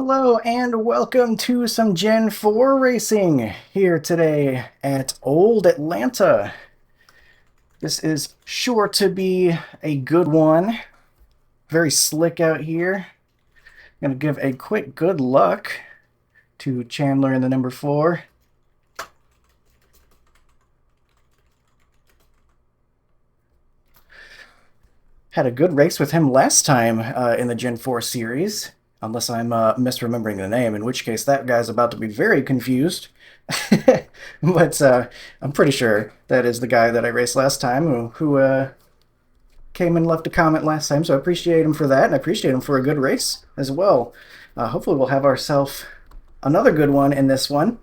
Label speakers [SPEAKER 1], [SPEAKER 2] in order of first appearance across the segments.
[SPEAKER 1] Hello and welcome to some Gen 4 racing here today at Old Atlanta. This is sure to be a good one. Very slick out here. I'm going to give a quick good luck to Chandler in the number 4. Had a good race with him last time in the Gen 4 series, unless I'm misremembering the name, in which case that guy's about to be very confused. But I'm pretty sure that is the guy that I raced last time who came and left a comment last time, so I appreciate him for that, and I appreciate him for a good race as well. Hopefully we'll have ourselves another good one in this one,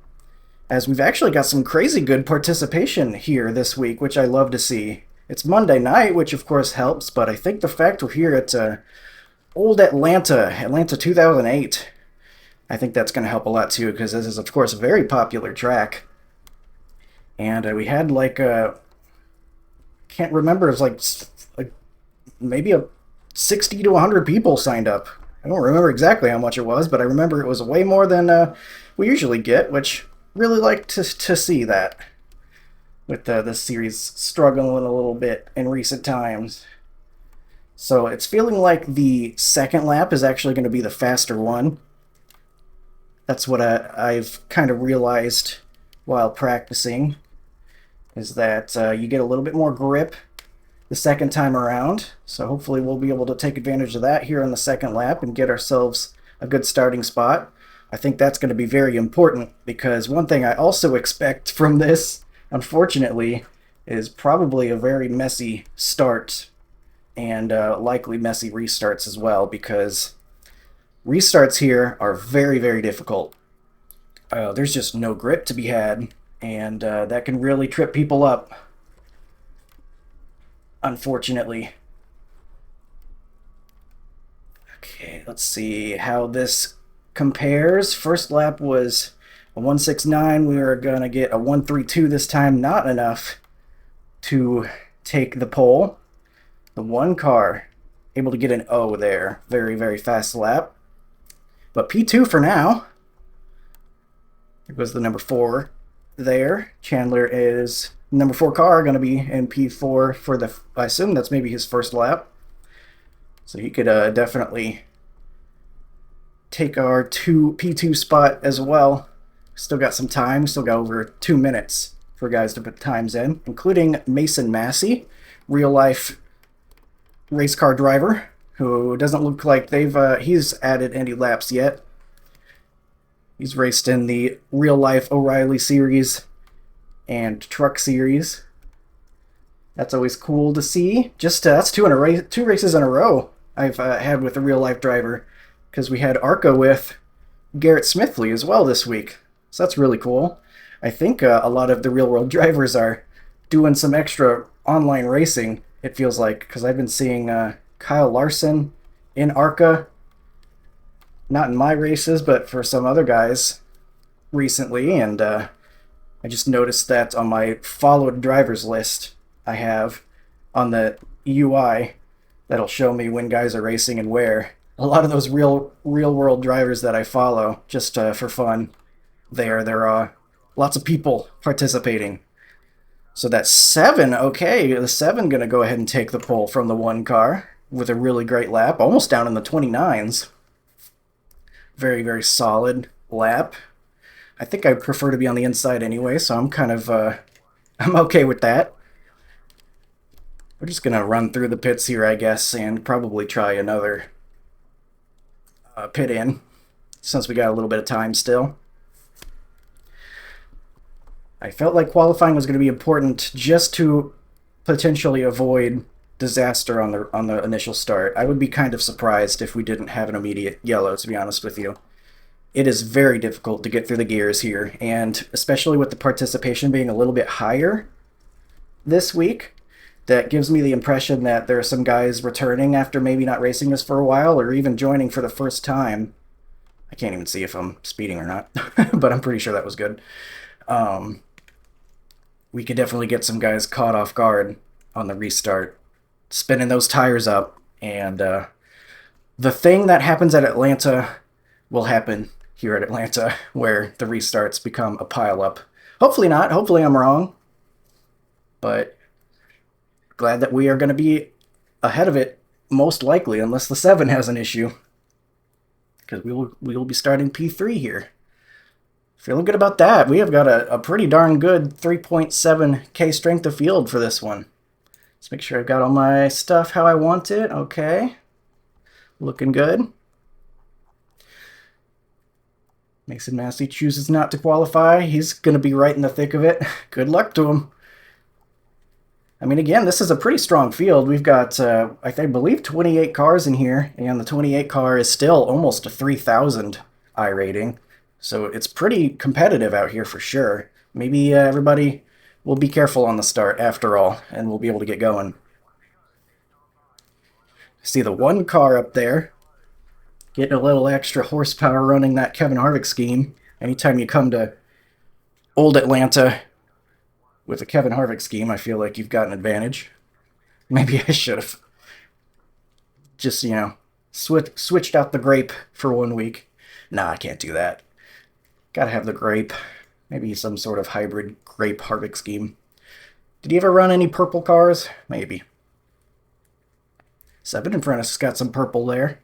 [SPEAKER 1] as we've actually got some crazy good participation here this week, which I love to see. It's Monday night, which of course helps, but I think the fact we're here at Old Atlanta 2008, I think that's going to help a lot too, because this is of course a very popular track. And we had can't remember, it was like maybe 60 to 100 people signed up. I don't remember exactly how much it was, but I remember it was way more than we usually get, which really like to see that, with this series struggling a little bit in recent times. So it's feeling like the second lap is actually going to be the faster one. That's what I've kind of realized while practicing, is that you get a little bit more grip the second time around. So hopefully we'll be able to take advantage of that here on the second lap and get ourselves a good starting spot. I think that's going to be very important, because one thing I also expect from this, unfortunately, is probably a very messy start, and likely messy restarts as well, because restarts here are very, very difficult. There's just no grip to be had, and that can really trip people up, unfortunately. Okay, let's see how this compares. First lap was a 169. We are going to get a 132 this time. Not enough to take the pole. The one car able to get an O there. Very, very fast lap. But P2 for now. It was the number 4 there. Chandler is number 4 car, going to be in P4 for the, I assume that's maybe his first lap. So he could definitely take our P2 spot as well. Still got some time. Still got over 2 minutes for guys to put times in, including Mason Massey, real life race car driver, who doesn't look like he's added any laps yet. He's raced in the real life O'Reilly series and truck series. That's always cool to see. Just that's two races in a row I've had with a real life driver, because we had ARCA with Garrett Smithley as well this week. So that's really cool. I think a lot of the real world drivers are doing some extra online racing, it feels like, because I've been seeing Kyle Larson in ARCA, not in my races, but for some other guys recently, and I just noticed that on my followed drivers list I have on the UI that'll show me when guys are racing and where. A lot of those real world drivers that I follow, just for fun, there are lots of people participating. So that's 7. Okay, the 7 gonna go ahead and take the pole from the 1 car with a really great lap, almost down in the 29s. Very, very solid lap. I think I prefer to be on the inside anyway, so I'm kind of I'm okay with that. We're just gonna run through the pits here, I guess, and probably try another pit in, since we got a little bit of time still. I felt like qualifying was going to be important just to potentially avoid disaster on the initial start. I would be kind of surprised if we didn't have an immediate yellow, to be honest with you. It is very difficult to get through the gears here, and especially with the participation being a little bit higher this week, that gives me the impression that there are some guys returning after maybe not racing this for a while, or even joining for the first time. I can't even see if I'm speeding or not, but I'm pretty sure that was good. We could definitely get some guys caught off guard on the restart, spinning those tires up. And the thing that happens at Atlanta will happen here at Atlanta, where the restarts become a pileup. Hopefully not. Hopefully I'm wrong. But glad that we are going to be ahead of it, most likely, unless the 7 has an issue. Because we will be starting P3 here. Feeling good about that. We have got a pretty darn good 3.7k strength of field for this one. Let's make sure I've got all my stuff how I want it. Okay. Looking good. Mason Massey chooses not to qualify. He's going to be right in the thick of it. Good luck to him. I mean, again, this is a pretty strong field. We've got, I believe, 28 cars in here, and the 28 car is still almost a 3,000 I rating. So it's pretty competitive out here for sure. Maybe everybody will be careful on the start after all, and we'll be able to get going. See the one car up there getting a little extra horsepower running that Kevin Harvick scheme. Anytime you come to old Atlanta with a Kevin Harvick scheme, I feel like you've got an advantage. Maybe I should have just, switched out the grape for 1 week. Nah, I can't do that. Gotta have the grape. Maybe some sort of hybrid grape Harvick scheme. Did he ever run any purple cars? Maybe. 7 in front of us got some purple there.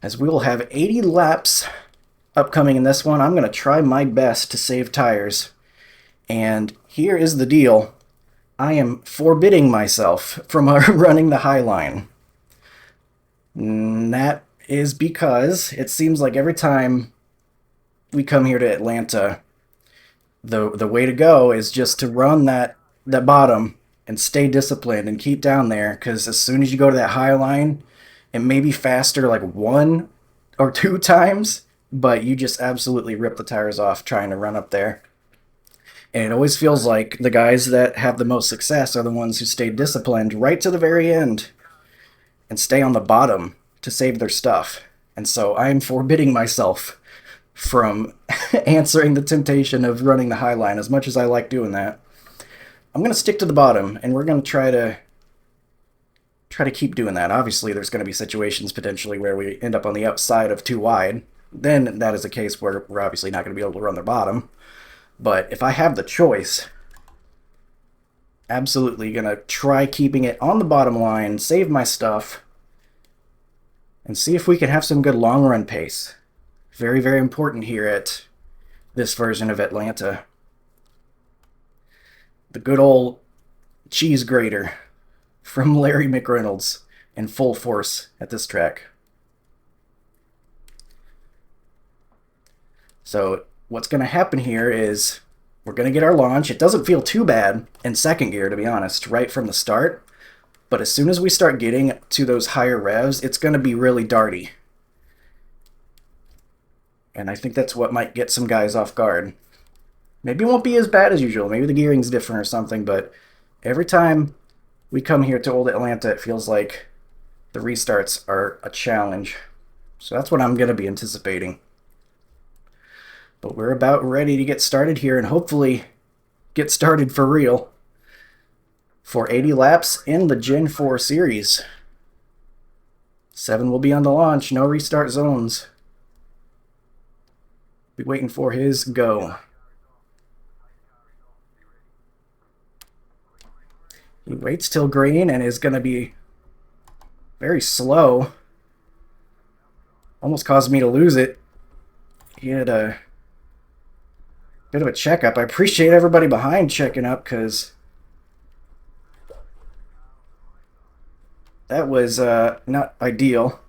[SPEAKER 1] As we will have 80 laps upcoming in this one, I'm going to try my best to save tires. And here is the deal. I am forbidding myself from running the high line. And that is because it seems like every time we come here to Atlanta, the way to go is just to run that bottom and stay disciplined and keep down there, because as soon as you go to that high line, it may be faster like 1 or 2 times, but you just absolutely rip the tires off trying to run up there. And it always feels like the guys that have the most success are the ones who stay disciplined right to the very end and stay on the bottom to save their stuff. And so I'm forbidding myself from answering the temptation of running the high line as much as I like doing that. I'm going to stick to the bottom, and we're going to try to keep doing that. Obviously, there's going to be situations potentially where we end up on the outside of too wide. Then that is a case where we're obviously not going to be able to run the bottom. But if I have the choice, absolutely going to try keeping it on the bottom line, save my stuff, and see if we can have some good long run pace. Very, very important here at this version of Atlanta. The good old cheese grater from Larry McReynolds in full force at this track. So what's going to happen here is we're going to get our launch. It doesn't feel too bad in second gear, to be honest, right from the start. But as soon as we start getting to those higher revs, it's going to be really darty. And I think that's what might get some guys off guard. Maybe it won't be as bad as usual. Maybe the gearing's different or something, but every time we come here to old Atlanta, it feels like the restarts are a challenge. So that's what I'm going to be anticipating. But we're about ready to get started here and hopefully get started for real for 80 laps in the Gen 4 series. 7 will be on the launch, no restart zones. Be waiting for his go. He waits till green and is going to be very slow. Almost caused me to lose it. He had a bit of a checkup. I appreciate everybody behind checking up, because that was not ideal.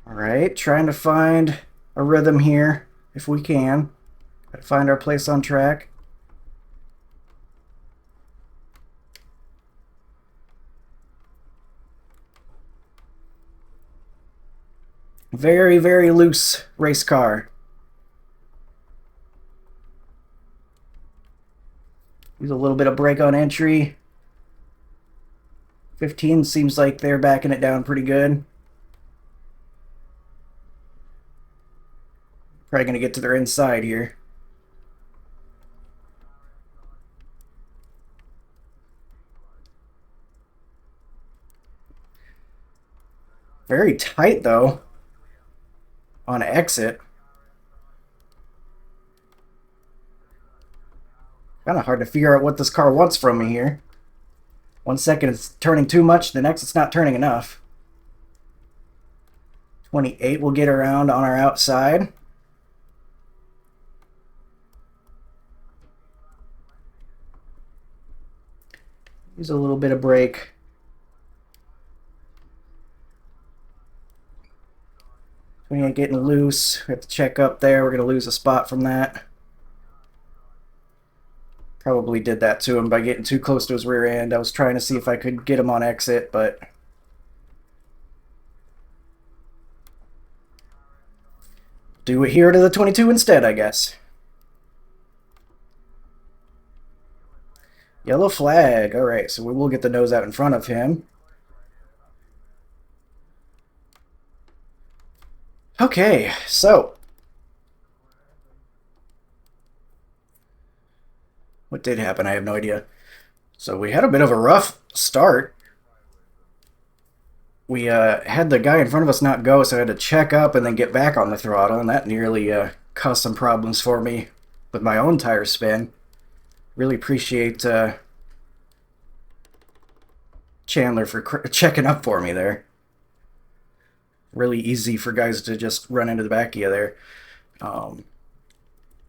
[SPEAKER 1] All right, trying to find a rhythm here if we can. Gotta find our place on track. Very, very loose race car. Use a little bit of brake on entry. 15 seems like they're backing it down pretty good. Probably going to get to their inside here. Very tight, though, on exit. Kind of hard to figure out what this car wants from me here. 1 second it's turning too much, the next it's not turning enough. 28 will get around on our outside. Use a little bit of brake. 28 getting loose. We have to check up there. We're going to lose a spot from that. Probably did that to him by getting too close to his rear end. I was trying to see if I could get him on exit, but do it here to the 22 instead, I guess. Yellow flag. All right, so we will get the nose out in front of him. Okay, so what did happen? I have no idea. So we had a bit of a rough start. We had the guy in front of us not go, so I had to check up and then get back on the throttle, and that nearly caused some problems for me with my own tire spin. Really appreciate Chandler for checking up for me there. Really easy for guys to just run into the back of you there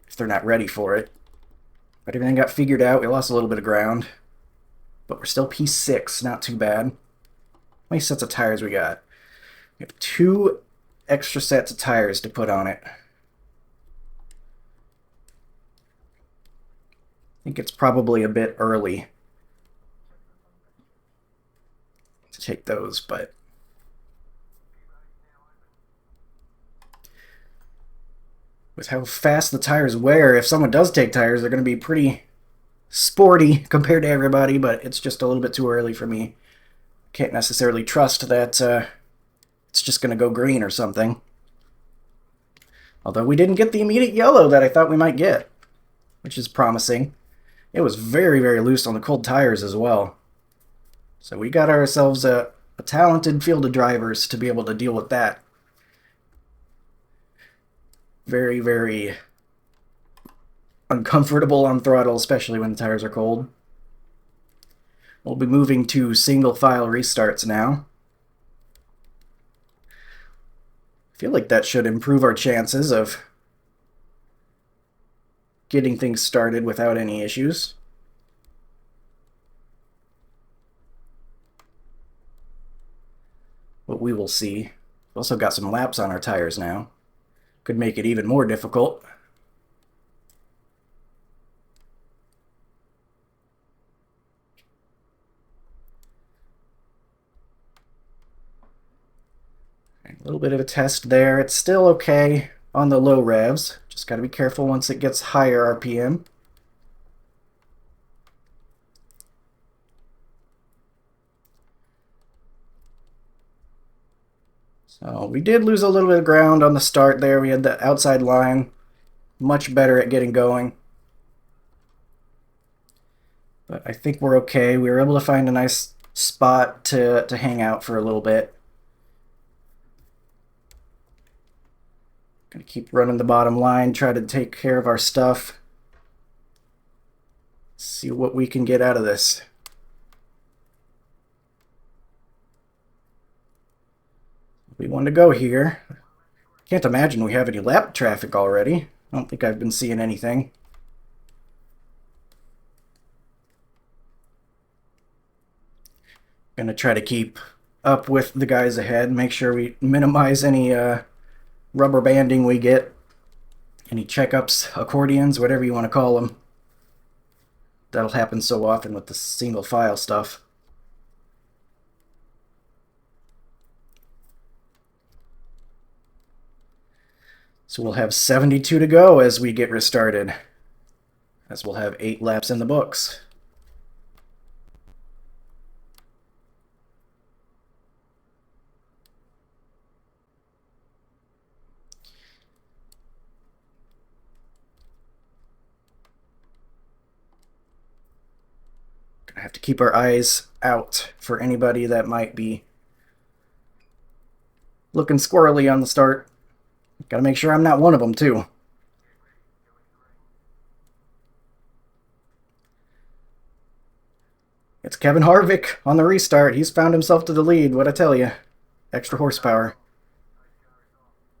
[SPEAKER 1] if they're not ready for it. But everything got figured out. We lost a little bit of ground, but we're still P6, not too bad. How many sets of tires we got? We have 2 extra sets of tires to put on it. I think it's probably a bit early to take those, but with how fast the tires wear, if someone does take tires, they're going to be pretty sporty compared to everybody, but it's just a little bit too early for me. Can't necessarily trust that it's just going to go green or something. Although we didn't get the immediate yellow that I thought we might get, which is promising. It was very, very loose on the cold tires as well. So we got ourselves a talented field of drivers to be able to deal with that. Very, very uncomfortable on throttle, especially when the tires are cold. We'll be moving to single file restarts now. I feel like that should improve our chances of getting things started without any issues. But we will see. We've also got some laps on our tires now. Could make it even more difficult. A little bit of a test there. It's still okay on the low revs. Just got to be careful once it gets higher RPM. So we did lose a little bit of ground on the start there. We had the outside line. Much better at getting going. But I think we're okay. We were able to find a nice spot to hang out for a little bit. Gonna keep running the bottom line, try to take care of our stuff. See what we can get out of this. We want to go here. Can't imagine we have any lap traffic already. I don't think I've been seeing anything. Gonna try to keep up with the guys ahead, make sure we minimize any rubber banding we get, any checkups, accordions, whatever you want to call them. That'll happen so often with the single file stuff. So we'll have 72 to go as we get restarted, as we'll have 8 laps in the books. Have to keep our eyes out for anybody that might be looking squirrely on the start. Gotta make sure I'm not one of them, too. It's Kevin Harvick on the restart. He's found himself to the lead, what I tell you. Extra horsepower.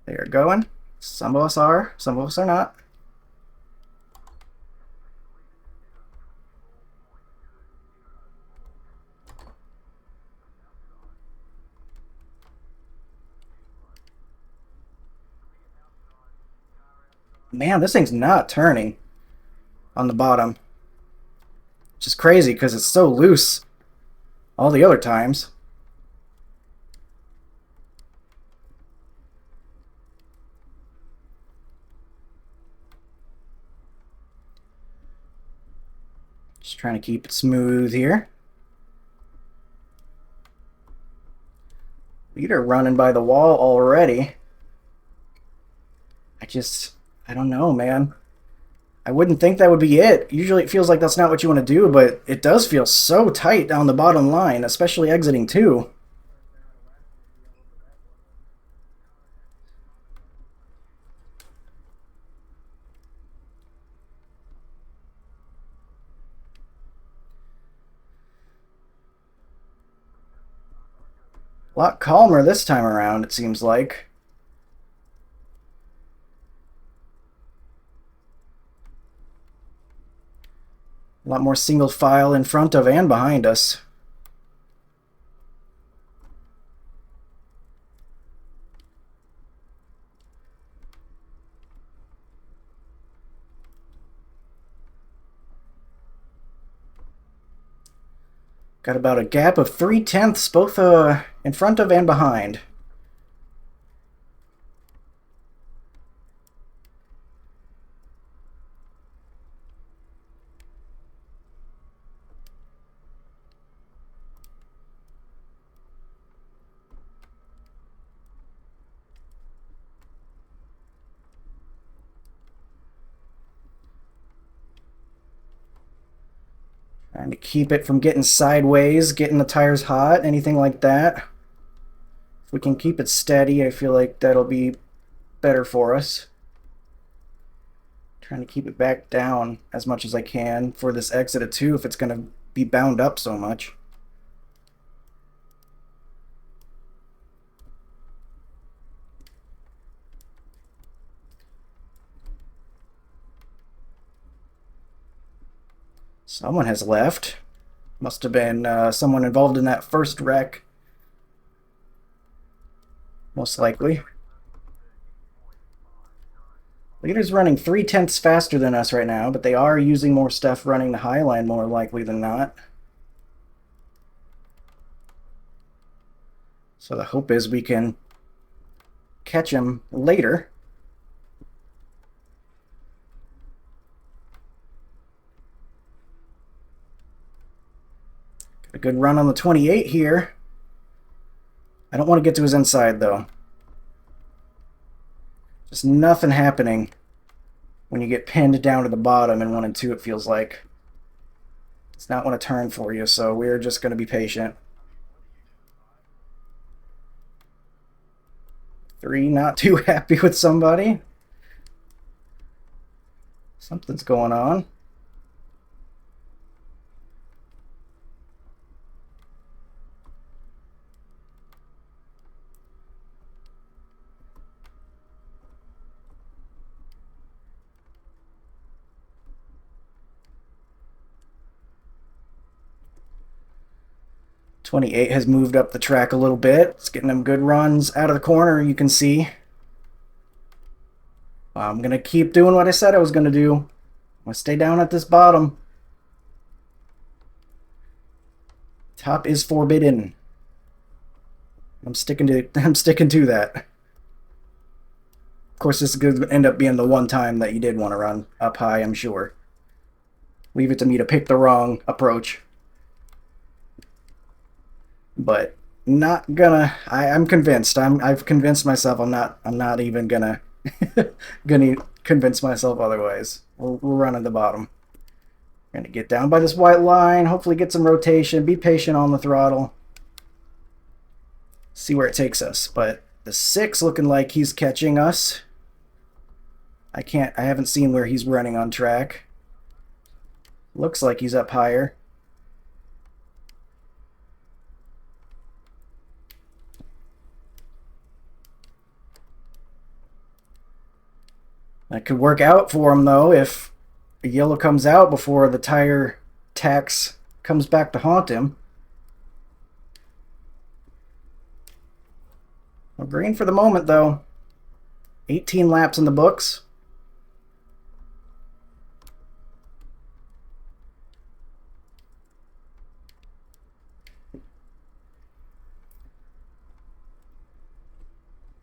[SPEAKER 1] They are going. Some of us are, some of us are not. Man, this thing's not turning on the bottom. Which is crazy because it's so loose all the other times. Just trying to keep it smooth here. Leader running by the wall already. I don't know, man. I wouldn't think that would be it. Usually it feels like that's not what you want to do, but it does feel so tight down the bottom line, especially exiting 2. A lot calmer this time around, it seems like. A lot more single file in front of and behind us. Got about a gap of 3/10, both in front of and behind. Trying to keep it from getting sideways, getting the tires hot, anything like that. If we can keep it steady, I feel like that'll be better for us. Trying to keep it back down as much as I can for this exit of 2 if it's going to be bound up so much. Someone has left. Must have been someone involved in that first wreck. Most likely. Leader's running 3/10 faster than us right now, but they are using more stuff running the high line more likely than not. So the hope is we can catch him later. Got a good run on the 28 here. I don't want to get to his inside, though. Just nothing happening when you get pinned down to the bottom in 1 and 2, it feels like. It's not want to turn for you, so we're just going to be patient. 3, not too happy with somebody. Something's going on. .28 has moved up the track a little bit. It's getting them good runs out of the corner, you can see. I'm going to keep doing what I said I was going to do. I'm going to stay down at this bottom. Top is forbidden. I'm sticking to that. Of course, this is going to end up being the one time that you did want to run up high, I'm sure. Leave it to me to pick the wrong approach. But not gonna. I'm convinced. I've convinced myself. I'm not even gonna convince myself otherwise. We'll run at the bottom. Gonna get down by this white line, hopefully get some rotation, be patient on the throttle. See where it takes us. But the 6 looking like he's catching us. I haven't seen where he's running on track. Looks like he's up higher. That could work out for him though if a yellow comes out before the tire tax comes back to haunt him. Well, green for the moment though. 18 laps in the books.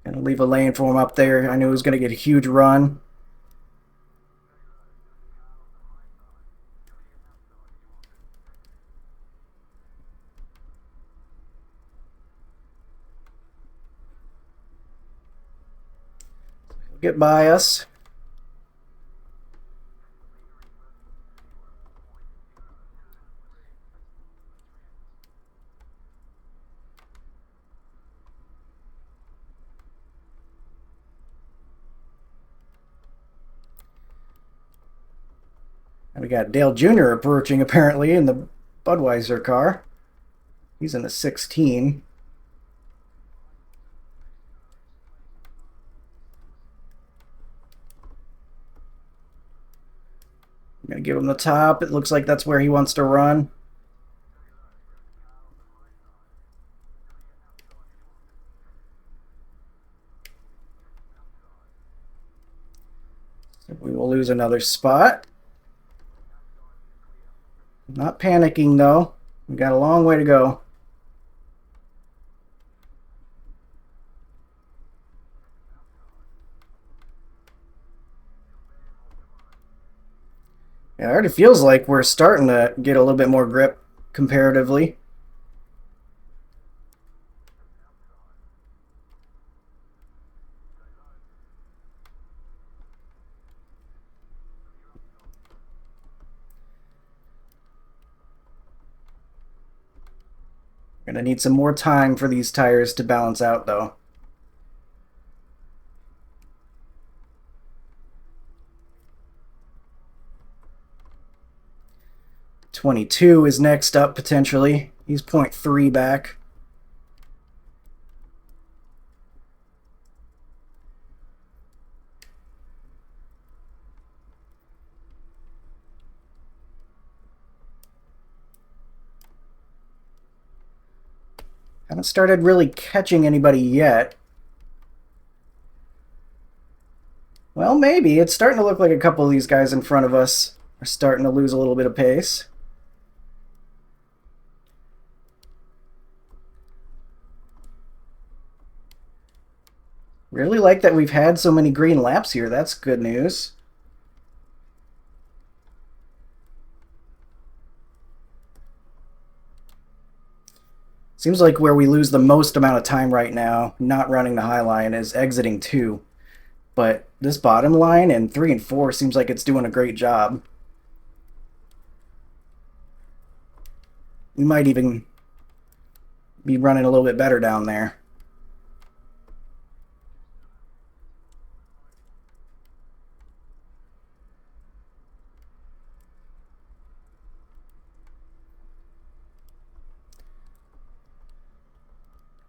[SPEAKER 1] Gonna leave a lane for him up there. I knew he was gonna get a huge run. He'll get by us. And we got Dale Jr. approaching apparently in the Budweiser car. He's in the 16. I'm going to give him the top. It looks like that's where he wants to run. So we will lose another spot. Not panicking though. We got a long way to go. Yeah, it already feels like we're starting to get a little bit more grip comparatively. We're going to need some more time for these tires to balance out though. .22 is next up potentially. He's .3 back. Haven't started really catching anybody yet. Well, maybe. It's starting to look like a couple of these guys in front of us are starting to lose a little bit of pace. Really like that we've had so many green laps here. That's good news. Seems like where we lose the most amount of time right now, not running the high line, is exiting 2. But this bottom line in 3 and 4 seems like it's doing a great job. We might even be running a little bit better down there.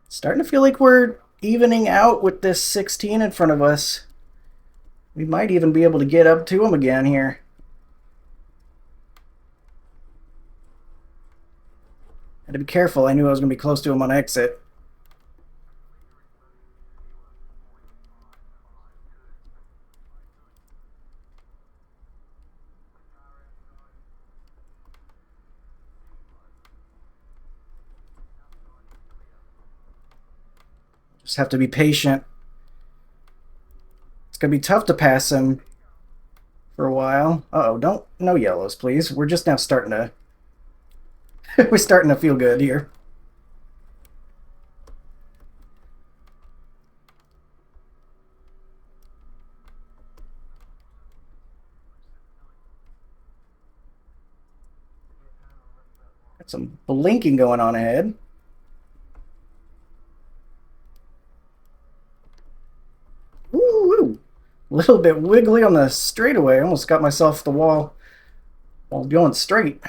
[SPEAKER 1] Starting to feel like we're evening out with this 16 in front of us. We might even be able to get up to him again here. Had to be careful. I knew I was going to be close to him on exit. Just have to be patient. It's going to be tough to pass him for a while. Uh-oh, no yellows, please. We're just now starting to... we're starting to feel good here. Some blinking going on ahead. Woo! A little bit wiggly on the straightaway. Almost got myself the wall while going straight.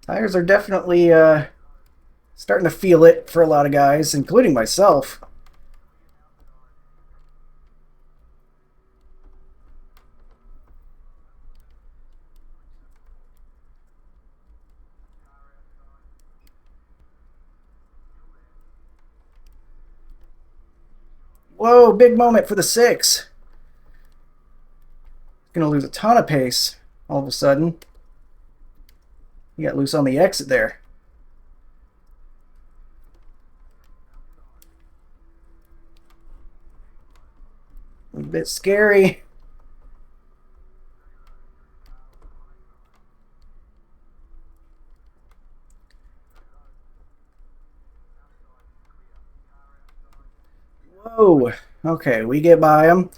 [SPEAKER 1] Tires are definitely starting to feel it for a lot of guys, including myself. Whoa, big moment for the 6. Gonna lose a ton of pace all of a sudden. He got loose on the exit there. A bit scary. Whoa. Okay, we get by him.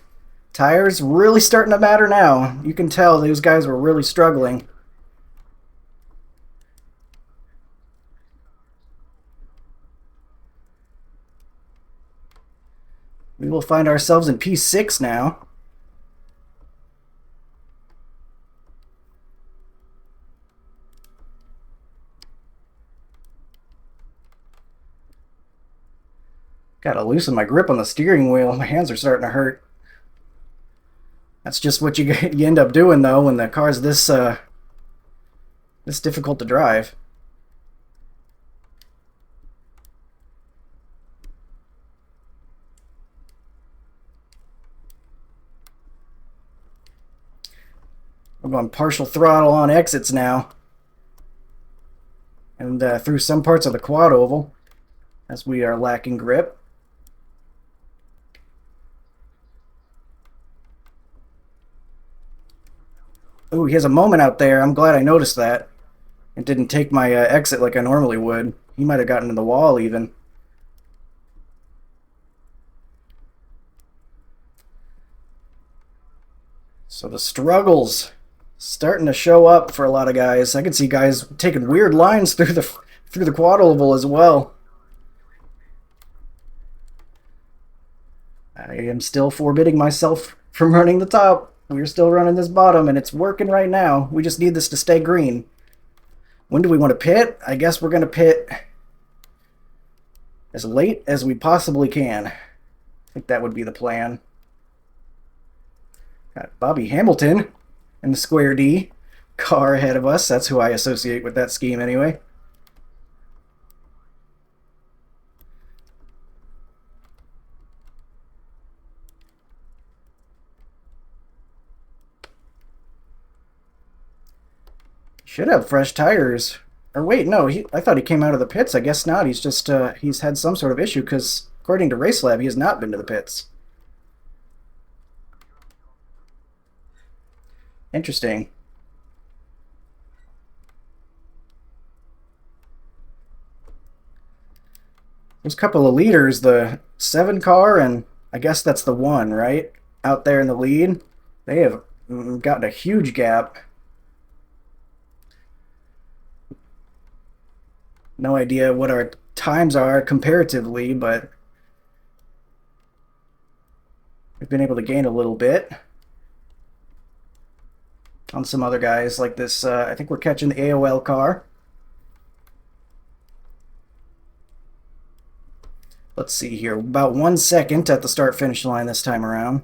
[SPEAKER 1] Tires really starting to matter now. You can tell those guys were really struggling. We will find ourselves in P6 now. Gotta loosen my grip on the steering wheel. My hands are starting to hurt. That's just what you end up doing though when the car's this difficult to drive. We're going partial throttle on exits now, and through some parts of the quad oval as we are lacking grip. Ooh, he has a moment out there. I'm glad I noticed that. It didn't take my exit like I normally would. He might have gotten in the wall even. So the struggles starting to show up for a lot of guys. I can see guys taking weird lines through the quad oval as well. I am still forbidding myself from running the top. We're still running this bottom, and it's working right now. We just need this to stay green. When do we want to pit? I guess we're going to pit as late as we possibly can. I think that would be the plan. Got Bobby Hamilton in the Square D car ahead of us. That's who I associate with that scheme anyway. Should have fresh tires. Or wait, no, I thought he came out of the pits. I guess not. He's just he's had some sort of issue because according to Race Lab, he has not been to the pits. Interesting. There's a couple of leaders, the 7 car, and I guess that's the 1, right? Out there in the lead. They have gotten a huge gap. No idea what our times are comparatively, but we've been able to gain a little bit on some other guys like this. I think we're catching the AOL car. Let's see here. About 1 second at the start-finish line this time around.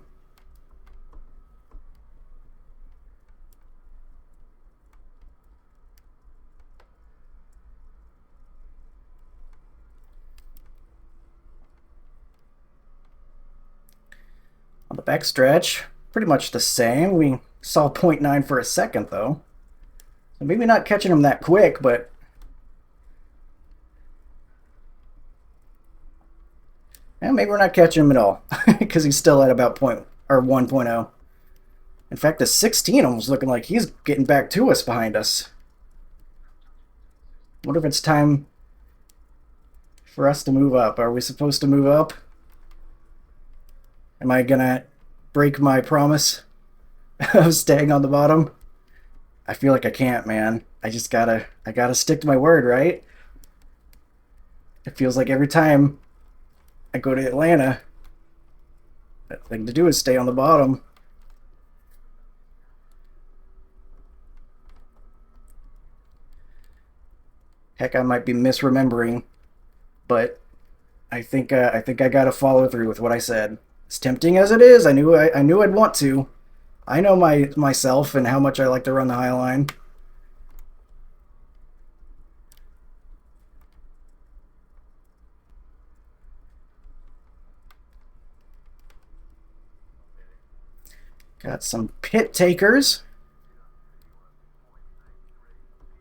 [SPEAKER 1] On the backstretch, pretty much the same. We saw 0.9 for a second, though. So maybe not catching him that quick, but yeah, maybe we're not catching him at all because he's still at about 1.0. In fact, the 16 almost looking like he's getting back to us behind us. What if it's time for us to move up? Are we supposed to move up? Am I gonna break my promise of staying on the bottom? I feel like I can't, man. I gotta stick to my word, right? It feels like every time I go to Atlanta, the thing to do is stay on the bottom. Heck, I might be misremembering, but I think I gotta follow through with what I said. As tempting as it is, I knew I'd want to. I know myself and how much I like to run the high line. Got some pit takers.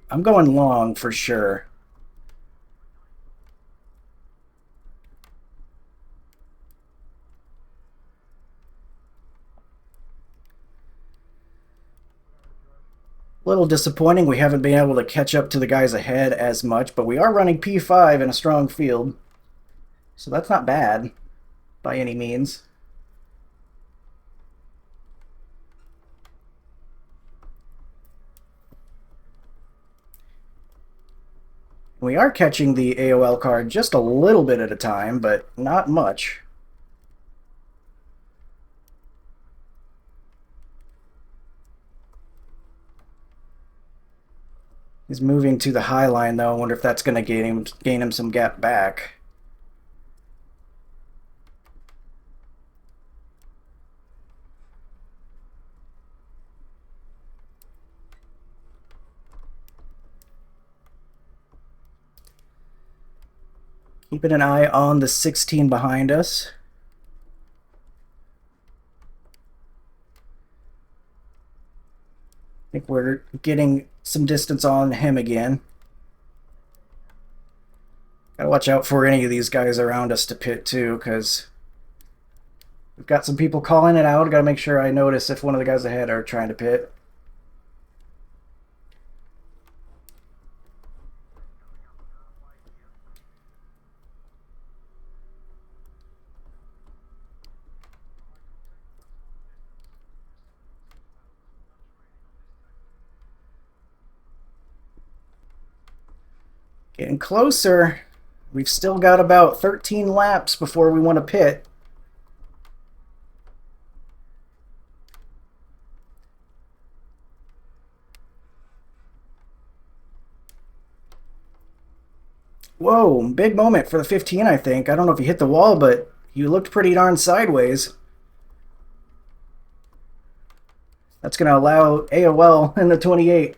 [SPEAKER 1] I'm going long for sure. A little disappointing we haven't been able to catch up to the guys ahead as much, but we are running P5 in a strong field. So that's not bad by any means. We are catching the AOL card just a little bit at a time, but not much. He's moving to the high line, though. I wonder if that's going to gain him some gap back. Keeping an eye on the 16 behind us. I think we're getting some distance on him again. Gotta watch out for any of these guys around us to pit too, because we've got some people calling it out. Gotta make sure I notice if one of the guys ahead are trying to pit. Getting closer. We've still got about 13 laps before we want to pit. Whoa, big moment for the 15, I think. I don't know if he hit the wall, but he looked pretty darn sideways. That's going to allow AOL in the 28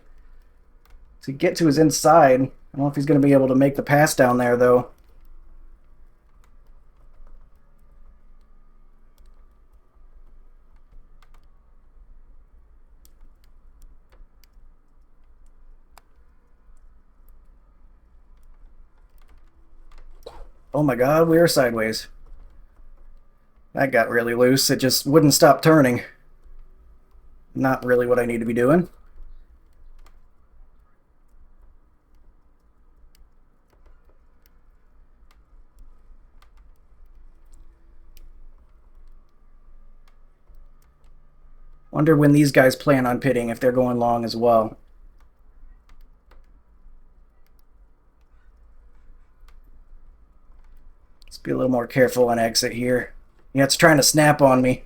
[SPEAKER 1] to get to his inside. I don't know if he's going to be able to make the pass down there, though. Oh my god, we are sideways. That got really loose. It just wouldn't stop turning. Not really what I need to be doing. Wonder when these guys plan on pitting, if they're going long as well. Let's be a little more careful on exit here. Yeah, it's trying to snap on me.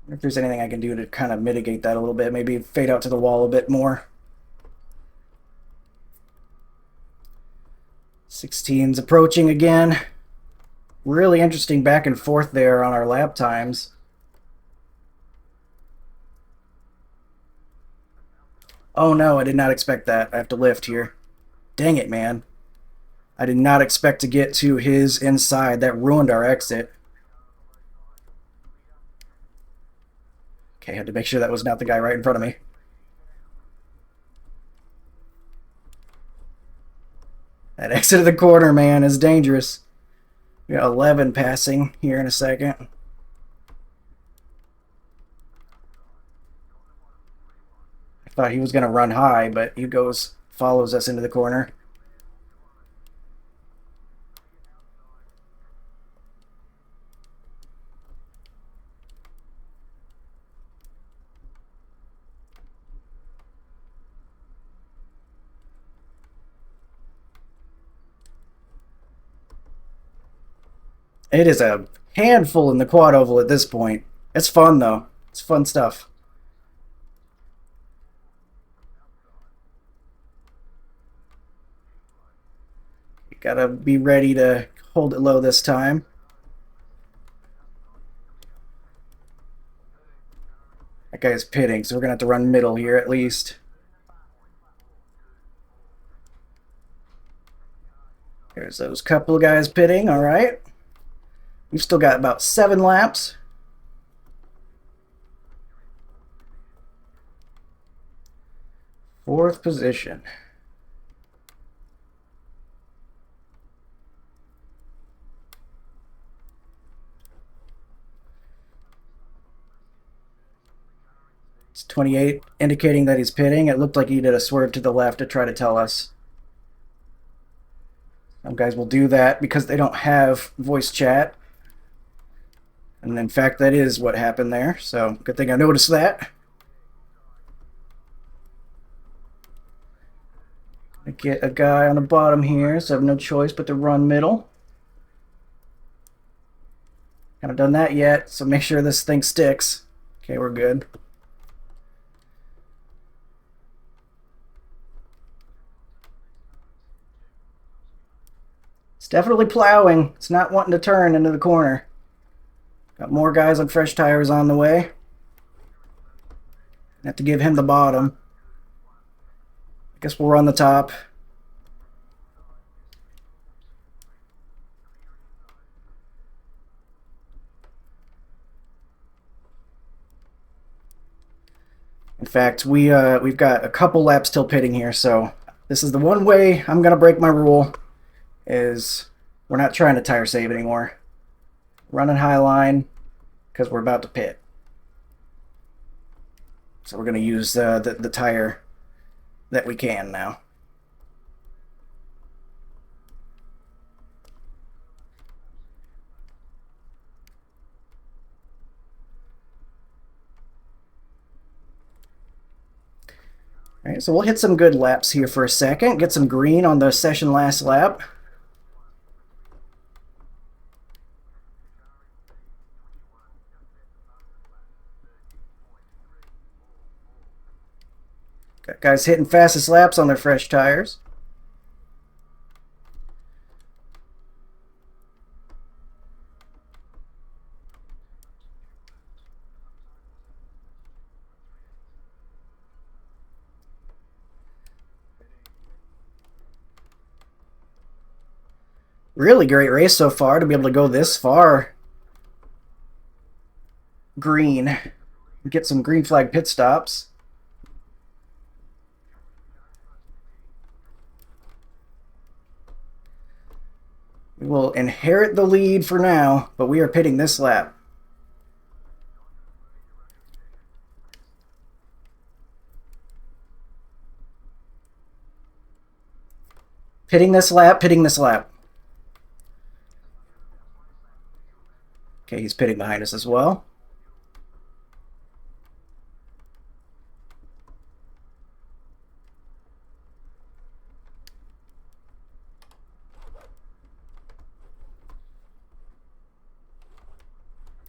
[SPEAKER 1] If there's anything I can do to kind of mitigate that a little bit, maybe fade out to the wall a bit more. 16's approaching again. Really interesting back and forth there on our lap times. Oh no, I did not expect that. I have to lift here. Dang it, man. I did not expect to get to his inside. That ruined our exit. Okay, I had to make sure that was not the guy right in front of me. That exit of the corner, man, is dangerous. We got 11 passing here in a second. I thought he was going to run high, but he follows us into the corner. It is a handful in the quad oval at this point. It's fun, though. It's fun stuff. You gotta be ready to hold it low this time. That guy's pitting, so we're gonna have to run middle here at least. There's those couple of guys pitting, all right. We've still got about 7 laps. Fourth position. It's 28, indicating that he's pitting. It looked like he did a swerve to the left to try to tell us. Some guys will do that because they don't have voice chat. And in fact, that is what happened there. So good thing I noticed that. I get a guy on the bottom here, so I have no choice but to run middle. Haven't done that yet, so make sure this thing sticks. Okay, we're good. It's definitely plowing. It's not wanting to turn into the corner. Got more guys on fresh tires on the way. Have to give him the bottom. I guess we'll run the top. In fact, we've got a couple laps till pitting here, so this is the one way I'm gonna break my rule. Is we're not trying to tire save anymore. Running high line because we're about to pit. So we're going to use the tire that we can now. All right, so we'll hit some good laps here for a second. Get some green on the session last lap. Got guys hitting fastest laps on their fresh tires. Really great race so far to be able to go this far green. Get some green flag pit stops. We will inherit the lead for now, but we are pitting this lap. Pitting this lap, pitting this lap. Okay, he's pitting behind us as well.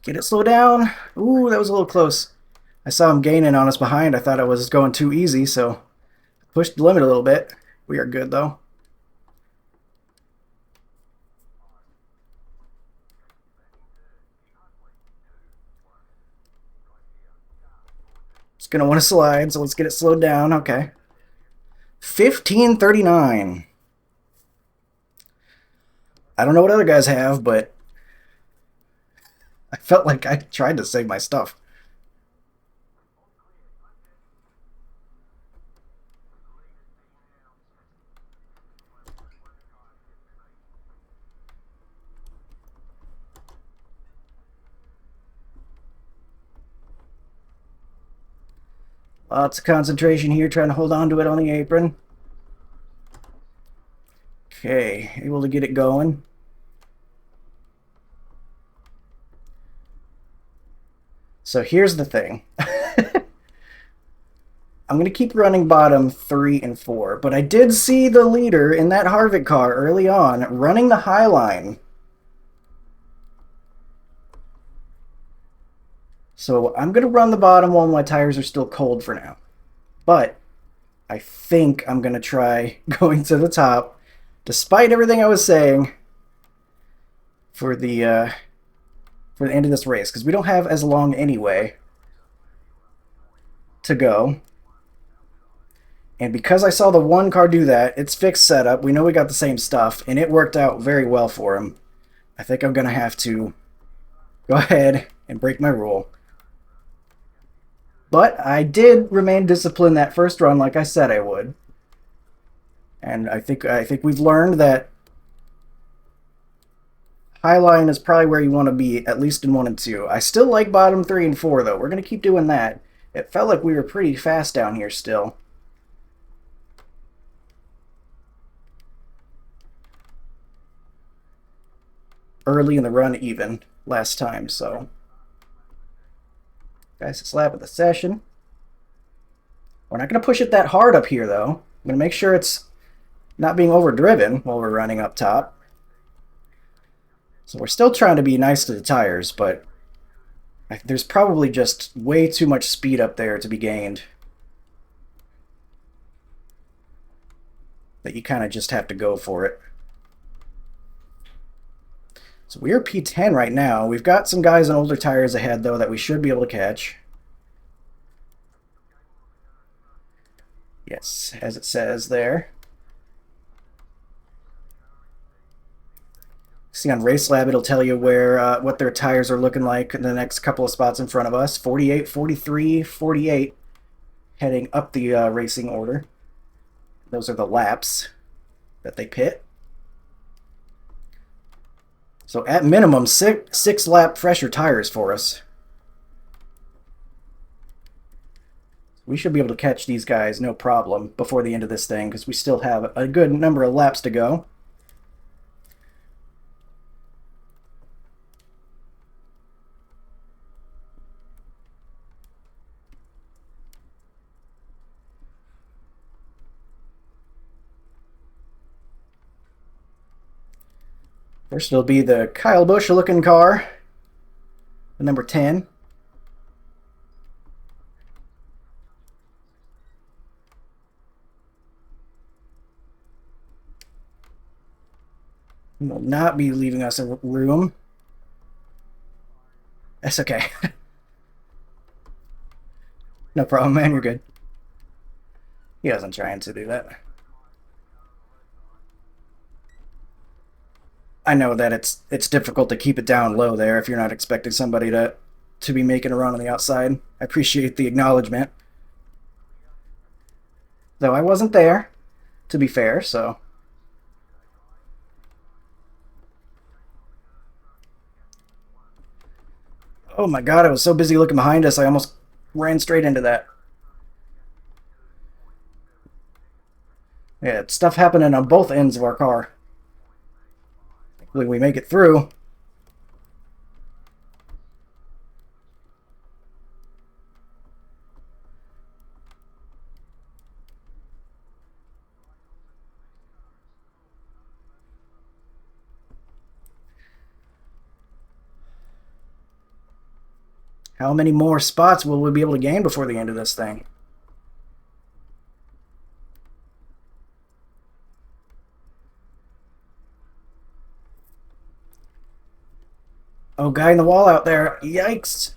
[SPEAKER 1] Get it slow down. Ooh, that was a little close. I saw him gaining on us behind. I thought I was going too easy, so pushed the limit a little bit. We are good, though. It's going to want to slide, so let's get it slowed down. Okay. 15:39. I don't know what other guys have, but I felt like I tried to save my stuff. Lots of concentration here, trying to hold on to it on the apron. Okay, able to get it going. So here's the thing. I'm going to keep running bottom 3 and 4, but I did see the leader in that Harvick car early on running the high line. So I'm going to run the bottom while my tires are still cold for now. But I think I'm going to try going to the top, despite everything I was saying, for the end of this race, because we don't have as long anyway to go. And because I saw the one car do that, it's fixed setup. We know we got the same stuff, and it worked out very well for him. I think I'm going to have to go ahead and break my rule. But I did remain disciplined that first run like I said I would. And I think we've learned that high line is probably where you want to be, at least in 1 and 2. I still like bottom 3 and 4, though. We're going to keep doing that. It felt like we were pretty fast down here still. Early in the run even last time, so. Fastest lap of the session. We're not going to push it that hard up here, though. I'm going to make sure it's not being overdriven while we're running up top. So we're still trying to be nice to the tires, but there's probably just way too much speed up there to be gained. That you kind of just have to go for it. So we're P10 right now. We've got some guys on older tires ahead, though, that we should be able to catch. Yes, as it says there. See on Race Lab, it'll tell you where what their tires are looking like in the next couple of spots in front of us. 48, 43, 48, heading up the racing order. Those are the laps that they pit. So at minimum, six lap fresher tires for us. We should be able to catch these guys no problem before the end of this thing, because we still have a good number of laps to go. First it'll be the Kyle Busch looking car, the number 10. He will not be leaving us a room. That's okay. No problem, man. You're good. He wasn't trying to do that. I know that it's difficult to keep it down low there if you're not expecting somebody to be making a run on the outside. I appreciate the acknowledgement. Though I wasn't there, to be fair, so. Oh my god, I was so busy looking behind us, I almost ran straight into that. Yeah, stuff happening on both ends of our car. Hopefully we make it through. How many more spots will we be able to gain before the end of this thing? Oh, guy in the wall out there. Yikes.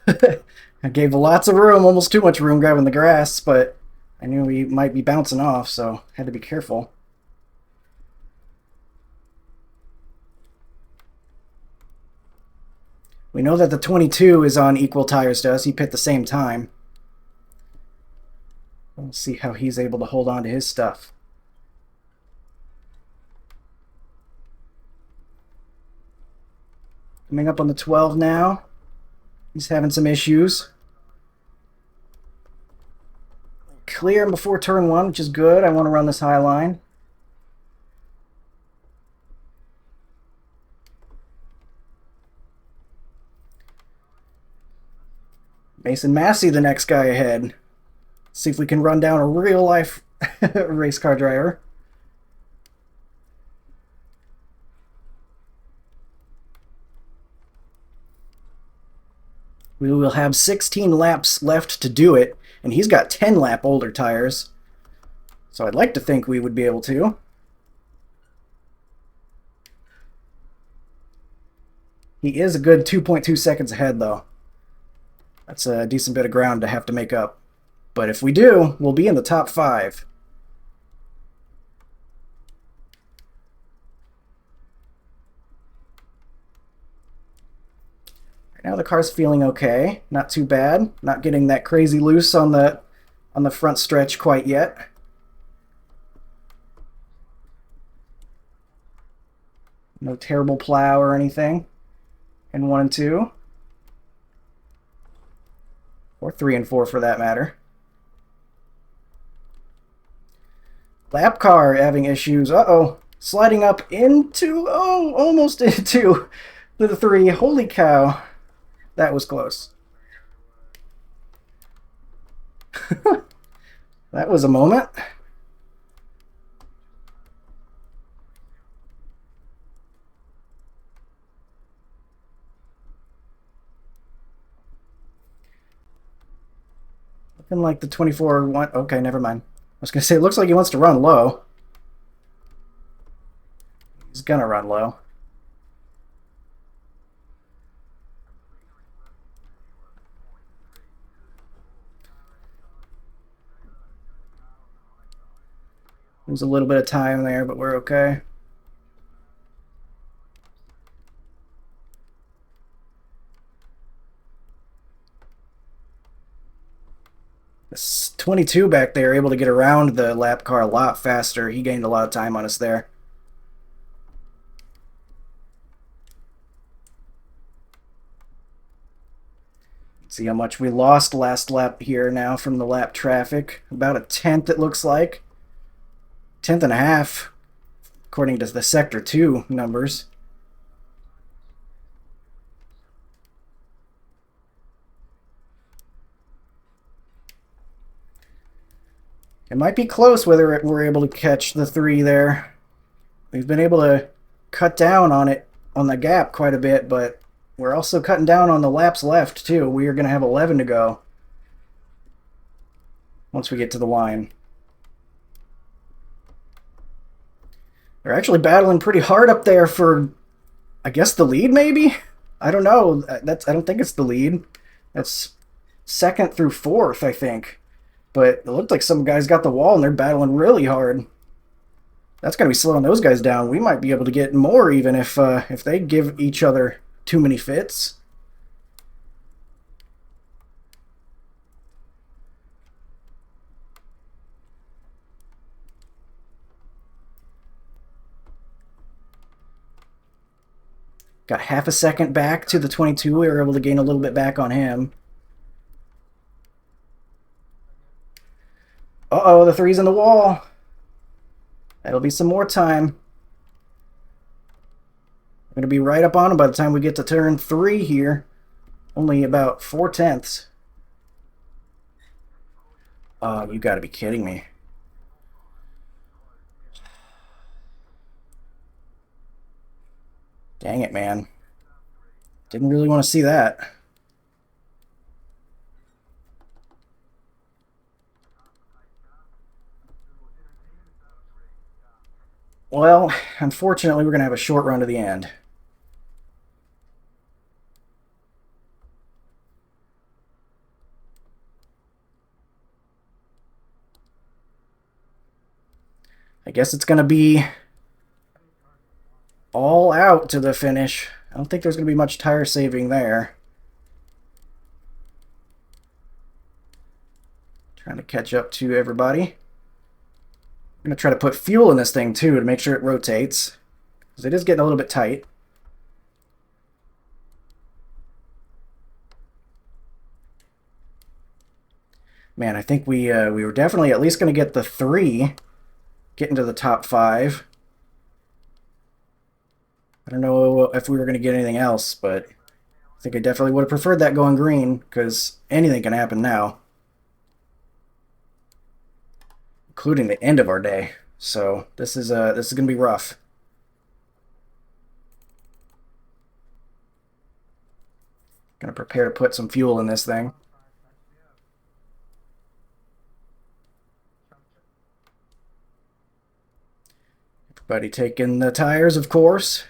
[SPEAKER 1] I gave lots of room, almost too much room grabbing the grass, but I knew he might be bouncing off, so had to be careful. We know that the 22 is on equal tires to us. He pit the same time. We'll see how he's able to hold on to his stuff. Coming up on the 12 now. He's having some issues. clear him before turn 1, which is good. I want to run this high line. Mason Massey, the next guy ahead. See if we can run down a real-life race car driver. We will have 16 laps left to do it, and he's got 10 lap older tires. So I'd like to think we would be able to. He is a good 2.2 seconds ahead, though. That's a decent bit of ground to have to make up. But if we do, we'll be in the top 5. Right now the car's feeling okay. Not too bad. Not getting that crazy loose on the front stretch quite yet. No terrible plow or anything in 1 and 2. Or 3 and 4 for that matter. Lap car having issues. Uh-oh. Sliding up into... Oh, almost into the 3. Holy cow. That was close. That was a moment. Looking like the 24 one. Okay, never mind. I was going to say, it looks like he wants to run low. He's going to run low. There's a little bit of time there, but we're okay. This 22 back there able to get around the lap car a lot faster. He gained a lot of time on us there. See how much we lost last lap here now from the lap traffic. About a tenth, it looks like. 10th and a half, according to the Sector 2 numbers. It might be close whether we're able to catch the 3 there. We've been able to cut down on it, on the gap quite a bit, but we're also cutting down on the laps left too. We are going to have 11 to go once we get to the line. They're actually battling pretty hard up there for, I guess, the lead maybe? I don't know. I don't think it's the lead. That's 2nd through 4th, I think. But it looked like some guys got the wall and they're battling really hard. That's going to be slowing those guys down. We might be able to get more even if they give each other too many fits. Got half a second back to the 22. We were able to gain a little bit back on him. Uh-oh, the 3's in the wall. That'll be some more time. We're going to be right up on him by the time we get to turn 3 here. Only about 4 tenths. Oh, you got to be kidding me. Dang it, man. Didn't really want to see that. Well, unfortunately, we're going to have a short run to the end. I guess it's going to be all out to the finish. I don't think there's going to be much tire saving there. Trying to catch up to everybody. I'm going to try to put fuel in this thing too to make sure it rotates, because it is getting a little bit tight. Man, I think we were definitely at least going to get the 3, get into the top 5. I don't know if we were going to get anything else, but I think I definitely would have preferred that going green, because anything can happen now, including the end of our day. So this is going to be rough. Going to prepare to put some fuel in this thing. Everybody taking the tires, of course.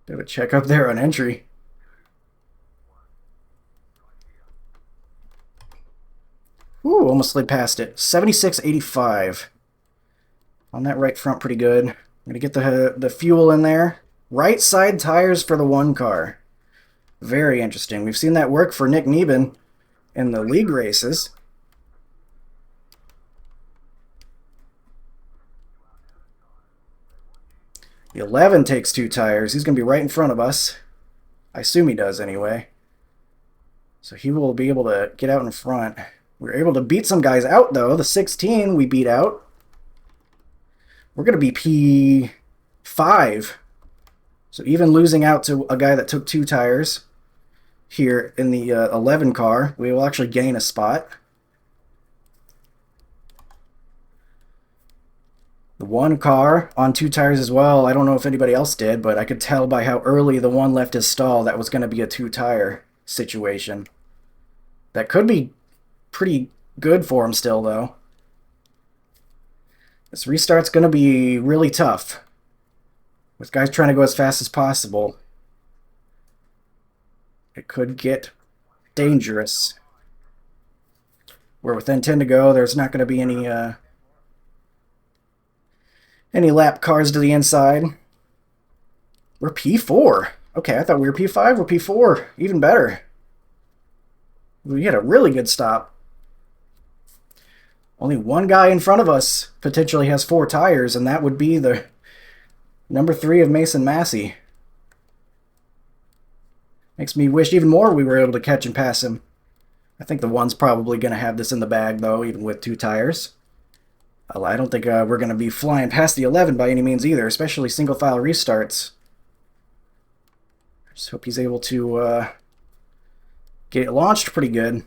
[SPEAKER 1] Bit of a check up there on entry. Ooh, almost slid past it. 76.85. On that right front, pretty good. I'm going to get the fuel in there. Right side tires for the 1 car. Very interesting. We've seen that work for Nick Nieben in the league races. The 11 takes 2 tires. He's going to be right in front of us. I assume he does anyway. So he will be able to get out in front. We were able to beat some guys out, though. The 16 we beat out. We're going to be P5. So even losing out to a guy that took 2 tires here in the 11 car, we will actually gain a spot. The 1 car on 2 tires as well. I don't know if anybody else did, but I could tell by how early the 1 left his stall that was going to be a 2-tire situation. That could be pretty good for him still, though. This restart's going to be really tough, with guys trying to go as fast as possible. It could get dangerous. We're within 10 to go. There's not going to be any lap cars to the inside. We're P4. Okay, I thought we were P5. We're P4. Even better. We had a really good stop. Only 1 guy in front of us potentially has 4 tires, and that would be the number 3 of Mason Massey. Makes me wish even more we were able to catch and pass him. I think the 1's probably going to have this in the bag, though, even with 2 tires. I don't think we're going to be flying past the 11 by any means either, especially single-file restarts. I just hope he's able to get it launched pretty good.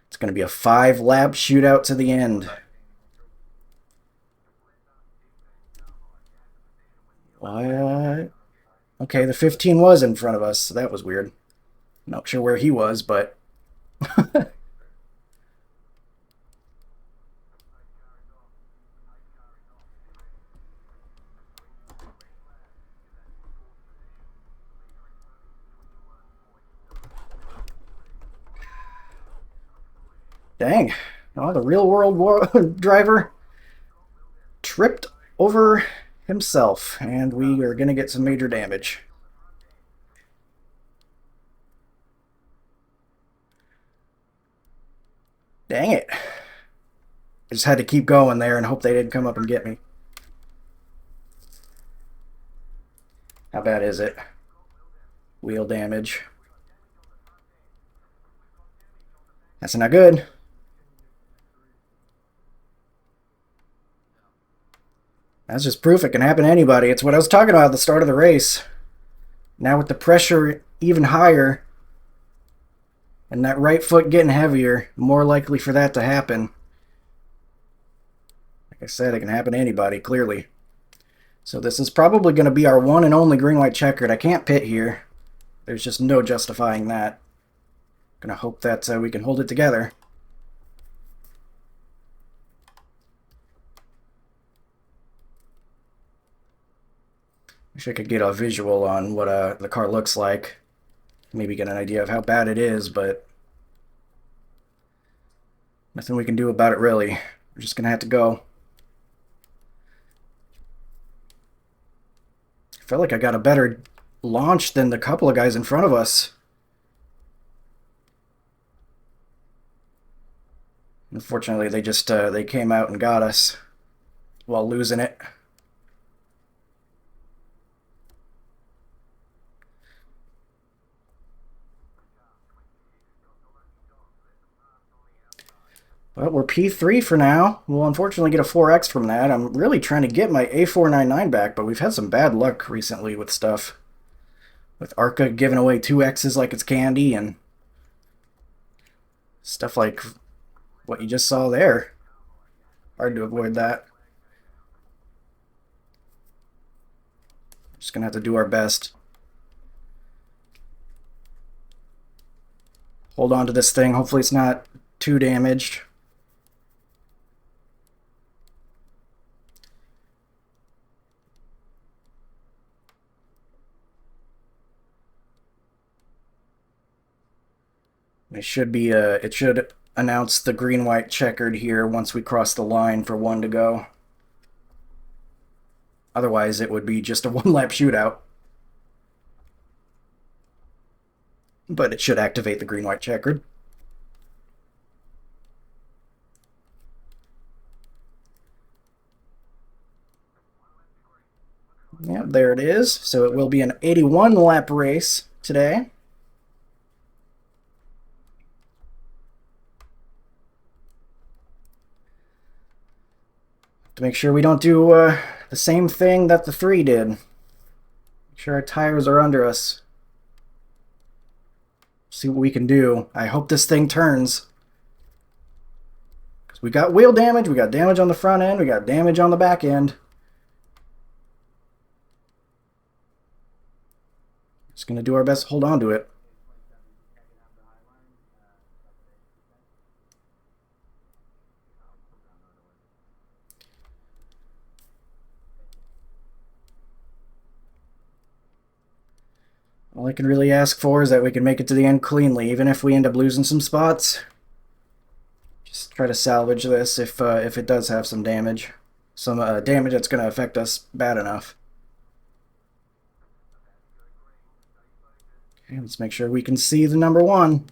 [SPEAKER 1] It's going to be a 5-lap shootout to the end. What? Okay, the 15 was in front of us, so that was weird. Not sure where he was, but... Dang. Oh, the real-world driver tripped over himself, and we are going to get some major damage. Dang it. I just had to keep going there and hope they didn't come up and get me. How bad is it? Wheel damage. That's not good. That's just proof it can happen to anybody. It's what I was talking about at the start of the race. Now with the pressure even higher, and that right foot getting heavier, more likely for that to happen. Like I said, it can happen to anybody, clearly. So this is probably going to be our one and only green-white checkered. I can't pit here. There's just no justifying that. Gonna hope that we can hold it together. Wish I could get a visual on what the car looks like. Maybe get an idea of how bad it is, but nothing we can do about it, really. We're just gonna have to go. feel like I got a better launch than the couple of guys in front of us. Unfortunately, they just they came out and got us while losing it. Well, we're P3 for now. We'll unfortunately get a 4X from that. I'm really trying to get my A499 back, but we've had some bad luck recently with stuff. With Arca giving away 2Xs like it's candy and stuff like what you just saw there. Hard to avoid that. Just gonna have to do our best. Hold on to this thing. Hopefully it's not too damaged. It should be it should announce the green-white checkered here once we cross the line for one to go. Otherwise, it would be just a one-lap shootout. But it should activate the green-white checkered. Yeah, there it is. So it will be an 81-lap race today. To make sure we don't do the same thing that the 3 did. Make sure our tires are under us. See what we can do. I hope this thing turns. Because we got wheel damage, we got damage on the front end, we got damage on the back end. Just going to do our best to hold on to it. All I can really ask for is that we can make it to the end cleanly, even if we end up losing some spots. Just try to salvage this if it does have some damage. Some damage that's going to affect us bad enough. Okay, let's make sure we can see the number 1.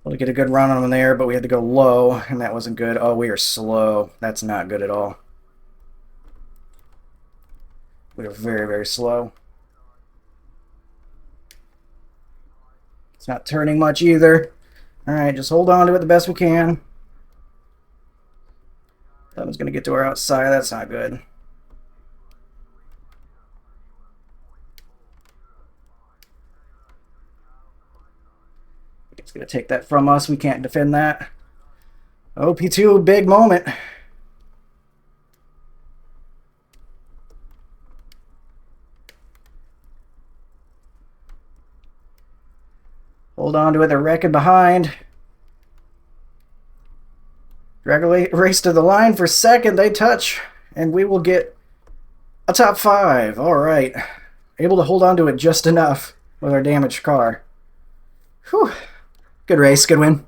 [SPEAKER 1] We'll get a good run on them there, but we had to go low, and that wasn't good. Oh, we are slow. That's not good at all. We are very, very slow. It's not turning much either. All right, just hold on to it the best we can. That one's going to get to our outside. That's not good. It's going to take that from us. We can't defend that. Oh, P2, big moment. Hold on to it. They're wrecking behind. Drag a race to the line for second. They touch, and we will get a top 5. All right. Able to hold on to it just enough with our damaged car. Whew. Good race. Good win.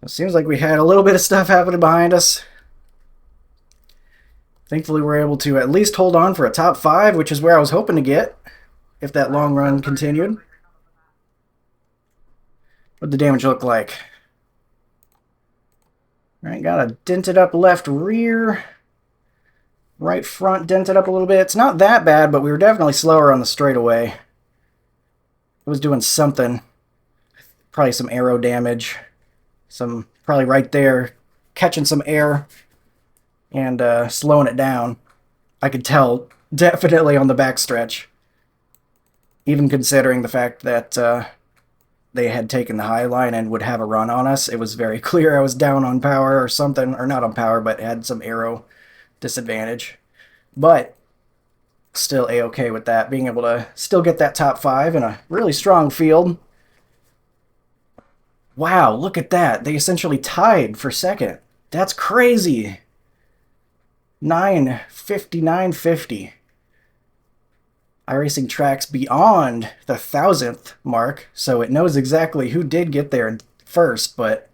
[SPEAKER 1] It seems like we had a little bit of stuff happening behind us. Thankfully, we're able to at least hold on for a top 5, which is where I was hoping to get if that long run continued. What'd the damage look like? All right, got a dented up left rear. Right front dented up a little bit. It's not that bad, but we were definitely slower on the straightaway. It was doing something. Probably some aero damage. Probably right there, catching some air and slowing it down. I could tell definitely on the backstretch. Even considering the fact that they had taken the high line and would have a run on us. It was very clear I was down on power or something, or not on power, but had some aero disadvantage. But still A-okay with that, being able to still get that top 5 in a really strong field. Wow, look at that. They essentially tied for second. That's crazy. 950, 950. iRacing tracks beyond the 1,000th mark, so it knows exactly who did get there first, but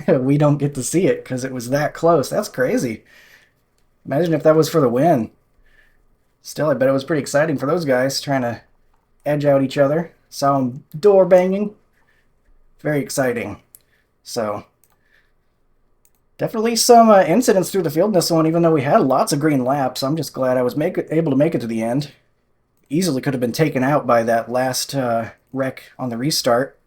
[SPEAKER 1] we don't get to see it because it was that close. That's crazy. Imagine if that was for the win. Still, I bet it was pretty exciting for those guys trying to edge out each other. Saw them door banging. Very exciting. So, definitely some incidents through the field in this one, even though we had lots of green laps. I'm just glad I was able to make it to the end. Easily could have been taken out by that last wreck on the restart.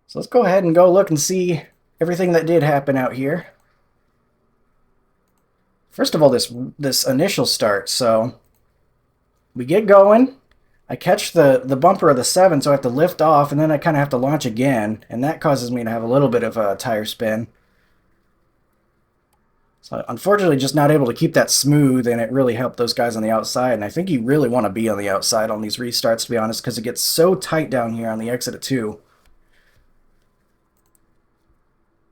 [SPEAKER 1] So let's go ahead and go look and see everything that did happen out here. First of all, this initial start. So we get going. I catch the bumper of the 7, so I have to lift off, and then I kind of have to launch again, and that causes me to have a little bit of a tire spin. So unfortunately, just not able to keep that smooth, and it really helped those guys on the outside. And I think you really want to be on the outside on these restarts, to be honest, because it gets so tight down here on the exit of 2.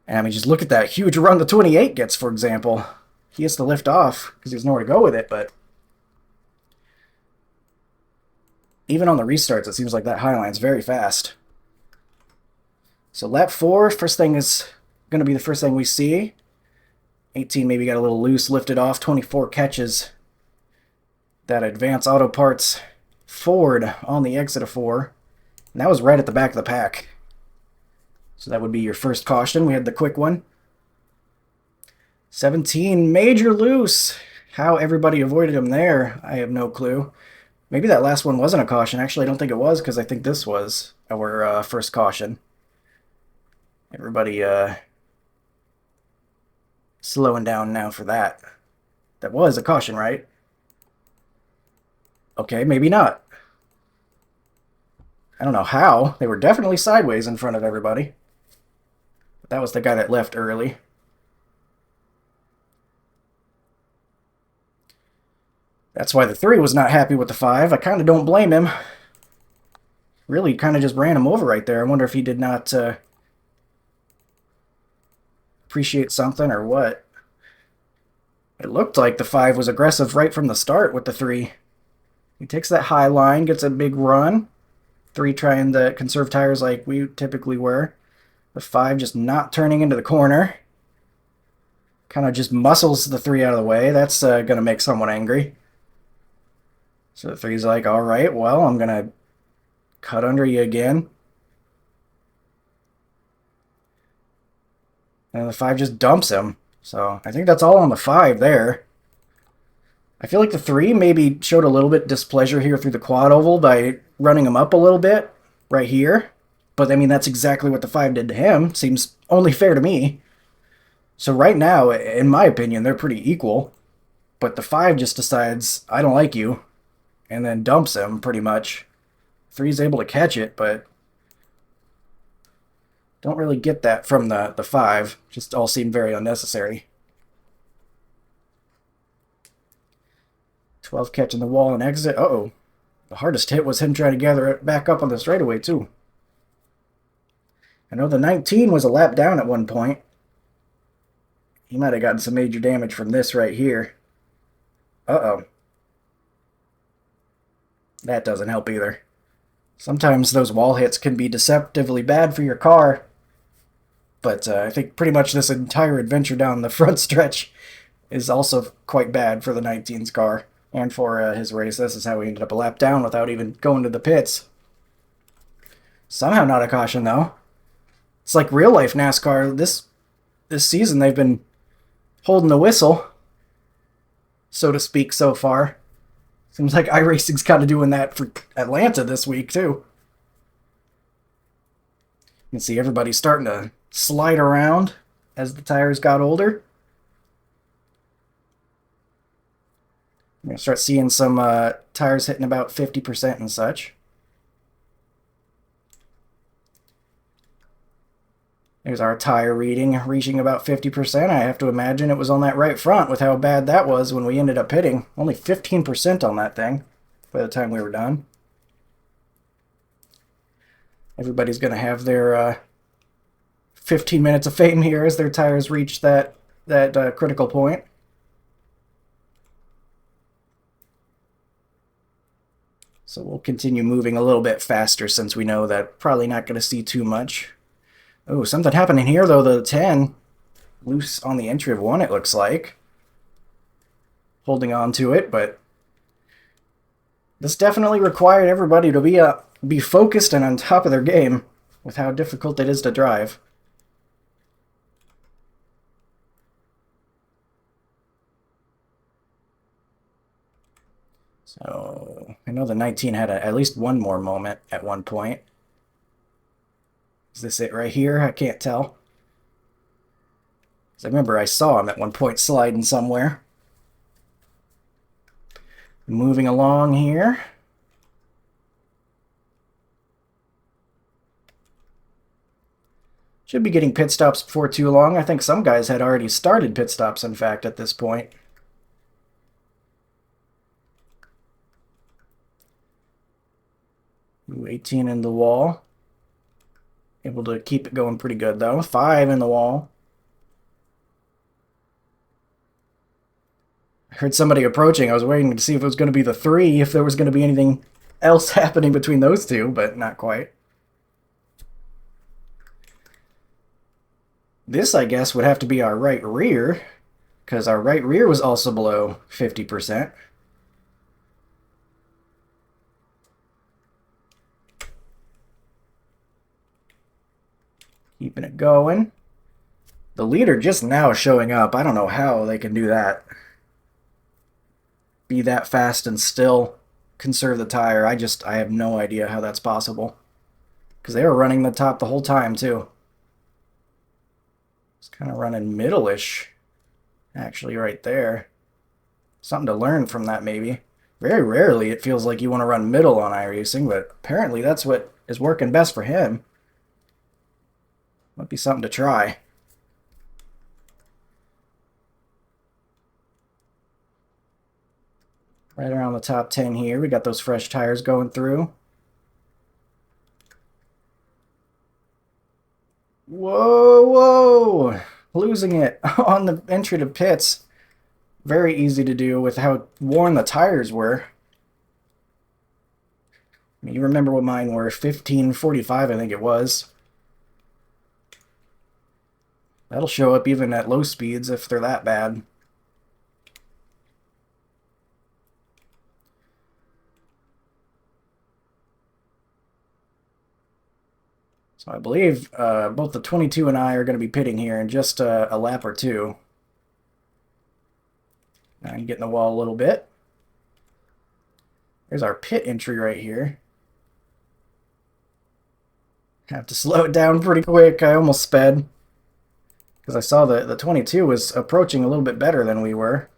[SPEAKER 1] And I mean, just look at that huge run the 28 gets, for example. He has to lift off because there's nowhere to go with it, but even on the restarts, it seems like that high line's very fast. So lap 4, first thing is going to be the first thing we see. 18 maybe got a little loose, lifted off. 24 catches that Advance Auto Parts Ford on the exit of 4. And that was right at the back of the pack. So that would be your first caution. We had the quick one. 17, major loose. How everybody avoided him there, I have no clue. Maybe that last one wasn't a caution. Actually, I don't think it was, because I think this was our first caution. Everybody slowing down now for that. That was a caution, right? Okay, maybe not. I don't know how. They were definitely sideways in front of everybody. But that was the guy that left early. That's why the 3 was not happy with the 5. I kind of don't blame him. Really kind of just ran him over right there. I wonder if he did not appreciate something or what. It looked like the 5 was aggressive right from the start with the 3. He takes that high line, gets a big run. 3 trying to conserve tires like we typically were. The 5 just not turning into the corner. Kind of just muscles the 3 out of the way. That's going to make someone angry. So the 3's like, all right, well, I'm going to cut under you again. And the 5 just dumps him. So I think that's all on the 5 there. I feel like the 3 maybe showed a little bit displeasure here through the quad oval by running him up a little bit right here. But I mean, that's exactly what the 5 did to him. Seems only fair to me. So right now, in my opinion, they're pretty equal. But the 5 just decides, I don't like you. And then dumps him, pretty much. 3's able to catch it, but don't really get that from the 5. Just all seemed very unnecessary. 12 catching the wall and exit. Uh-oh. The hardest hit was him trying to gather it back up on the straightaway, too. I know the 19 was a lap down at one point. He might have gotten some major damage from this right here. Uh-oh. That doesn't help either. Sometimes those wall hits can be deceptively bad for your car. But I think pretty much this entire adventure down the front stretch is also quite bad for the 19's car and for his race. This is how he ended up a lap down without even going to the pits. Somehow not a caution, though. It's like real-life NASCAR. This season they've been holding the whistle, so to speak, so far. Seems like iRacing's kind of doing that for Atlanta this week, too. You can see everybody starting to slide around as the tires got older. I'm going to start seeing some tires hitting about 50% and such. There's our tire reading, reaching about 50%. I have to imagine it was on that right front with how bad that was when we ended up hitting. Only 15% on that thing by the time we were done. Everybody's going to have their 15 minutes of fame here as their tires reach that critical point. So we'll continue moving a little bit faster since we know that probably not going to see too much. Oh, something happening here though. The 10 loose on the entry of 1, it looks like. Holding on to it, but this definitely required everybody to be focused and on top of their game with how difficult it is to drive. So I know the 19 had at least one more moment at one point. Is this it right here? I can't tell. I remember I saw him at one point sliding somewhere. Moving along here. Should be getting pit stops before too long. I think some guys had already started pit stops, in fact, at this point. Ooh, 18 in the wall. Able to keep it going pretty good, though. 5 in the wall. I heard somebody approaching. I was waiting to see if it was going to be the 3, if there was going to be anything else happening between those two, but not quite. This, I guess, would have to be our right rear, because our right rear was also below 50%. Keeping it going. The leader just now showing up. I don't know how they can do that. Be that fast and still conserve the tire. I have no idea how that's possible. Because they were running the top the whole time, too. It's kind of running middle-ish, actually, right there. Something to learn from that, maybe. Very rarely it feels like you want to run middle on iRacing, but apparently that's what is working best for him. Might be something to try. Right around the top 10 here. We got those fresh tires going through. Whoa, whoa! Losing it on the entry to pits. Very easy to do with how worn the tires were. I mean, you remember what mine were, 1545 I think it was. That'll show up even at low speeds if they're that bad. So I believe both the 22 and I are going to be pitting here in just a lap or two. Now I'm getting the wall a little bit. There's our pit entry right here. Have to slow it down pretty quick. I almost sped. Because I saw the 22 was approaching a little bit better than we were.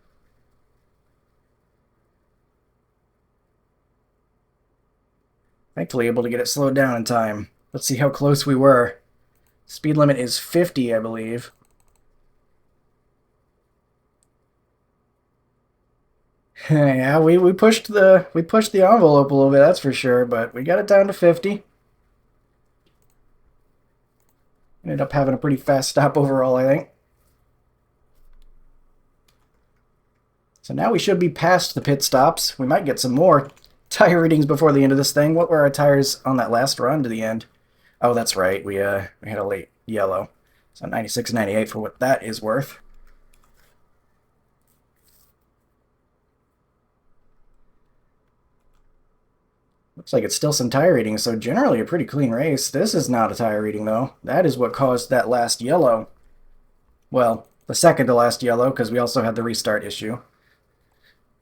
[SPEAKER 1] Thankfully able to get it slowed down in time. Let's see how close we were. Speed limit is 50, I believe. Yeah, we pushed the envelope a little bit, that's for sure, but we got it down to 50. Ended up having a pretty fast stop overall, I think. So now we should be past the pit stops. We might get some more tire readings before the end of this thing. What were our tires on that last run to the end? Oh, that's right. We had a late yellow. So 96, 98 for what that is worth. Looks like it's still some tire readings, so generally a pretty clean race. This is not a tire reading, though. That is what caused that last yellow. Well, the second to last yellow, because we also had the restart issue.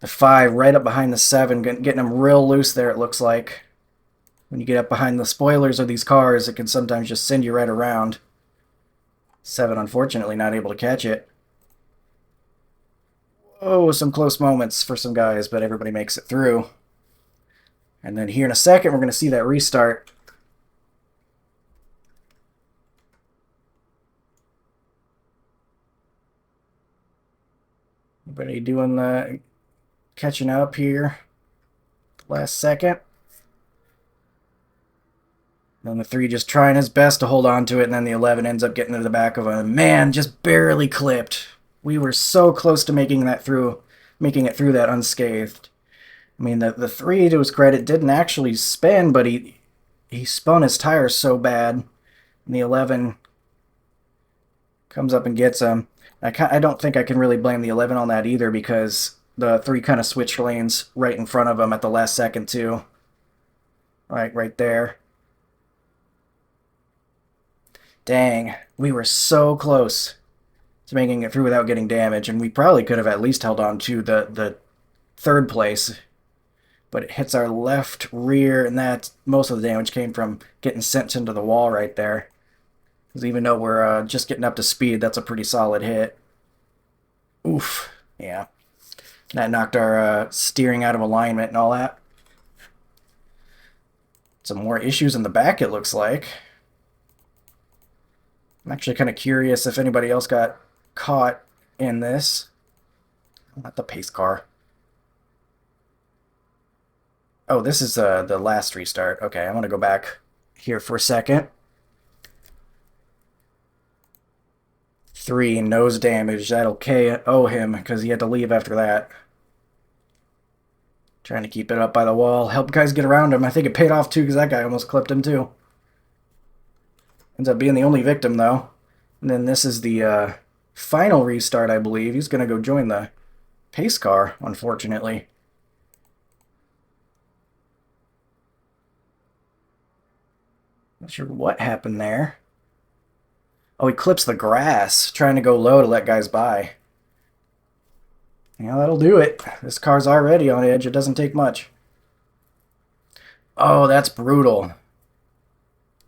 [SPEAKER 1] The 5 right up behind the 7, getting them real loose there, it looks like. When you get up behind the spoilers of these cars, it can sometimes just send you right around. 7, unfortunately, not able to catch it. Oh, some close moments for some guys, but everybody makes it through. And then here in a second, we're going to see that restart. Everybody doing the catching up here. Last second. Then the 3 just trying his best to hold on to it, and then the 11 ends up getting to the back of him. Man, just barely clipped. We were so close to making it through that unscathed. I mean, the 3, to his credit, didn't actually spin, but he spun his tires so bad. And the 11 comes up and gets him. I don't think I can really blame the 11 on that either, because the 3 kind of switched lanes right in front of him at the last second, too. Right there. Dang, we were so close to making it through without getting damage, and we probably could have at least held on to the 3rd place. But it hits our left rear, and that most of the damage came from getting sent into the wall right there. Because even though we're just getting up to speed, that's a pretty solid hit. Oof, yeah. That knocked our steering out of alignment and all that. Some more issues in the back, it looks like. I'm actually kind of curious if anybody else got caught in this. Not the pace car. Oh, this is the last restart. Okay, I'm going to go back here for a second. 3, nose damage. That'll KO him because he had to leave after that. Trying to keep it up by the wall. Help guys get around him. I think it paid off too because that guy almost clipped him too. Ends up being the only victim though. And then this is the final restart, I believe. He's going to go join the pace car, unfortunately. Not sure what happened there. Oh, he clips the grass, trying to go low to let guys by. Yeah, that'll do it. This car's already on edge. It doesn't take much. Oh, that's brutal.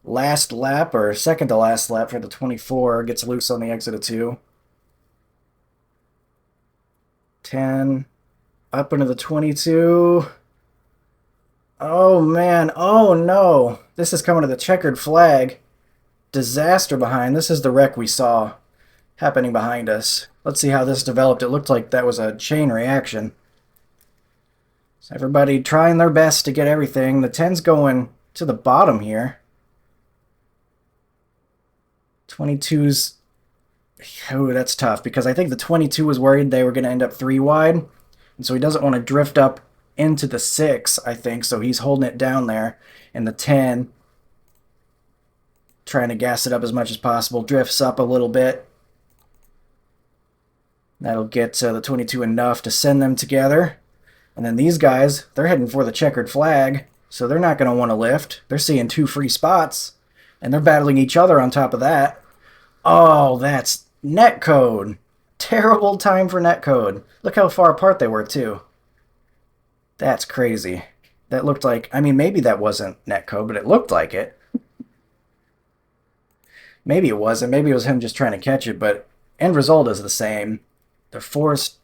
[SPEAKER 1] Last lap, or second to last lap for the 24. Gets loose on the exit of 2. 10. Up into the 22. Oh, man. Oh, no. This is coming to the checkered flag. Disaster behind. This is the wreck we saw happening behind us. Let's see how this developed. It looked like that was a chain reaction. So everybody trying their best to get everything. The 10's going to the bottom here. 22's... Oh, that's tough, because I think the 22 was worried they were going to end up 3 wide. And so he doesn't want to drift up into the 6, I think. So he's holding it down there. And the 10... trying to gas it up as much as possible. Drifts up a little bit. That'll get the 22 enough to send them together. And then these guys, they're heading for the checkered flag, so they're not going to want to lift. They're seeing 2 free spots, and they're battling each other on top of that. Oh, that's netcode. Terrible time for netcode. Look how far apart they were, too. That's crazy. That looked like... I mean, maybe that wasn't netcode, but it looked like it. Maybe it wasn't. Maybe it was him just trying to catch it, but end result is the same. The Force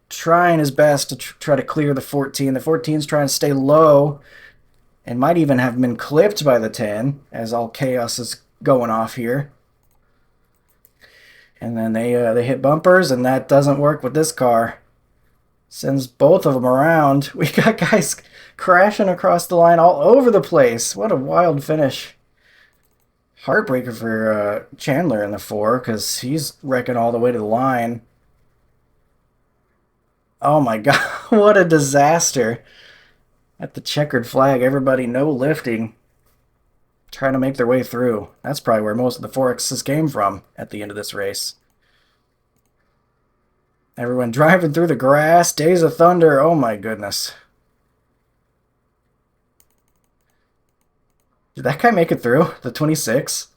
[SPEAKER 1] trying his best to try to clear the 14. The 14's trying to stay low and might even have been clipped by the 10 as all chaos is going off here. And then they hit bumpers, and that doesn't work with this car. Sends both of them around. We got guys crashing across the line all over the place. What a wild finish. Heartbreaker for Chandler in the 4, because he's wrecking all the way to the line. Oh my god, what a disaster. At the checkered flag, everybody no lifting. Trying to make their way through. That's probably where most of the 4Xs came from at the end of this race. Everyone driving through the grass. Days of Thunder. Oh my goodness. Did that guy make it through? The 26?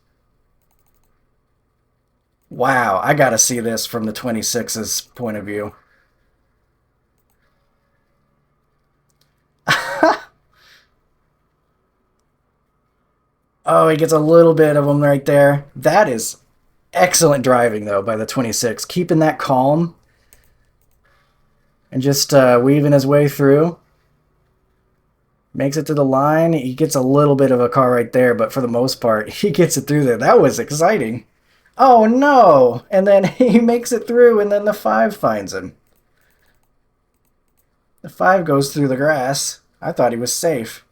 [SPEAKER 1] Wow, I gotta see this from the 26's point of view. Oh, he gets a little bit of them right there. That is excellent driving, though, by the 26. Keeping that calm. and just weaving his way through. Makes it to the line. He gets a little bit of a car right there, but for the most part, he gets it through there. That was exciting. Oh no! And then he makes it through, and then the 5 finds him. The 5 goes through the grass. I thought he was safe.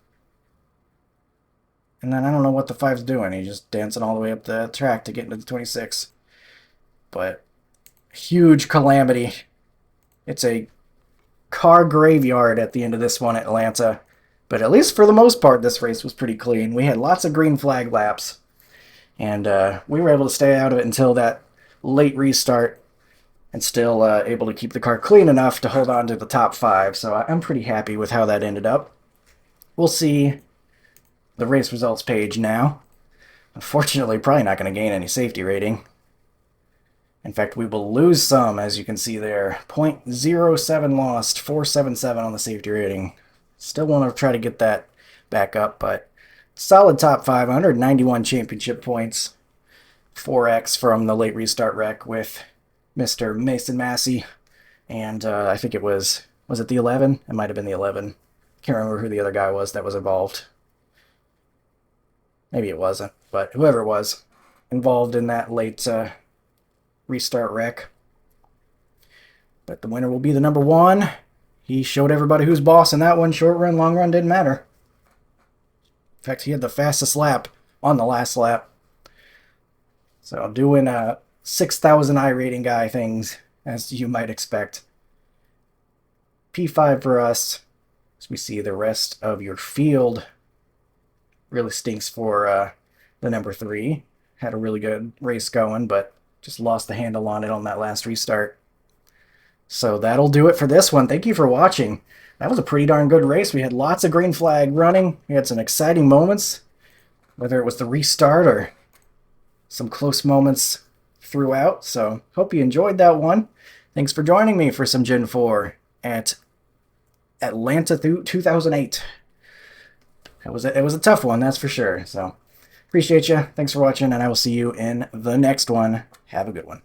[SPEAKER 1] And then I don't know what the 5's doing. He's just dancing all the way up the track to get into the 26. But huge calamity. It's a car graveyard at the end of this one at Atlanta. But at least for the most part, this race was pretty clean. We had lots of green flag laps. And we were able to stay out of it until that late restart. And still able to keep the car clean enough to hold on to the top 5. So I'm pretty happy with how that ended up. We'll see the race results page now. Unfortunately, probably not going to gain any safety rating. In fact, we will lose some, as you can see there. 0.07 lost, 477 on the safety rating. Still want to try to get that back up, but solid top 5, 191 championship points. 4x from the late restart wreck with Mr. Mason Massey. And I think it was it the 11? It might have been the 11. Can't remember who the other guy was that was involved. Maybe it wasn't, but whoever it was involved in that late restart wreck. But the winner will be the number 1. He showed everybody who's boss in that one. Short run, long run, didn't matter. In fact, he had the fastest lap on the last lap. So doing 6,000 iRating guy things, as you might expect. P5 for us. As we see the rest of your field really stinks for the number 3. Had a really good race going, but just lost the handle on it on that last restart. So that'll do it for this one. Thank you for watching. That was a pretty darn good race. We had lots of green flag running. We had some exciting moments, whether it was the restart or some close moments throughout. So hope you enjoyed that one. Thanks for joining me for some Gen 4 at Atlanta 2008. It was a tough one, that's for sure. So appreciate you. Thanks for watching, and I will see you in the next one. Have a good one.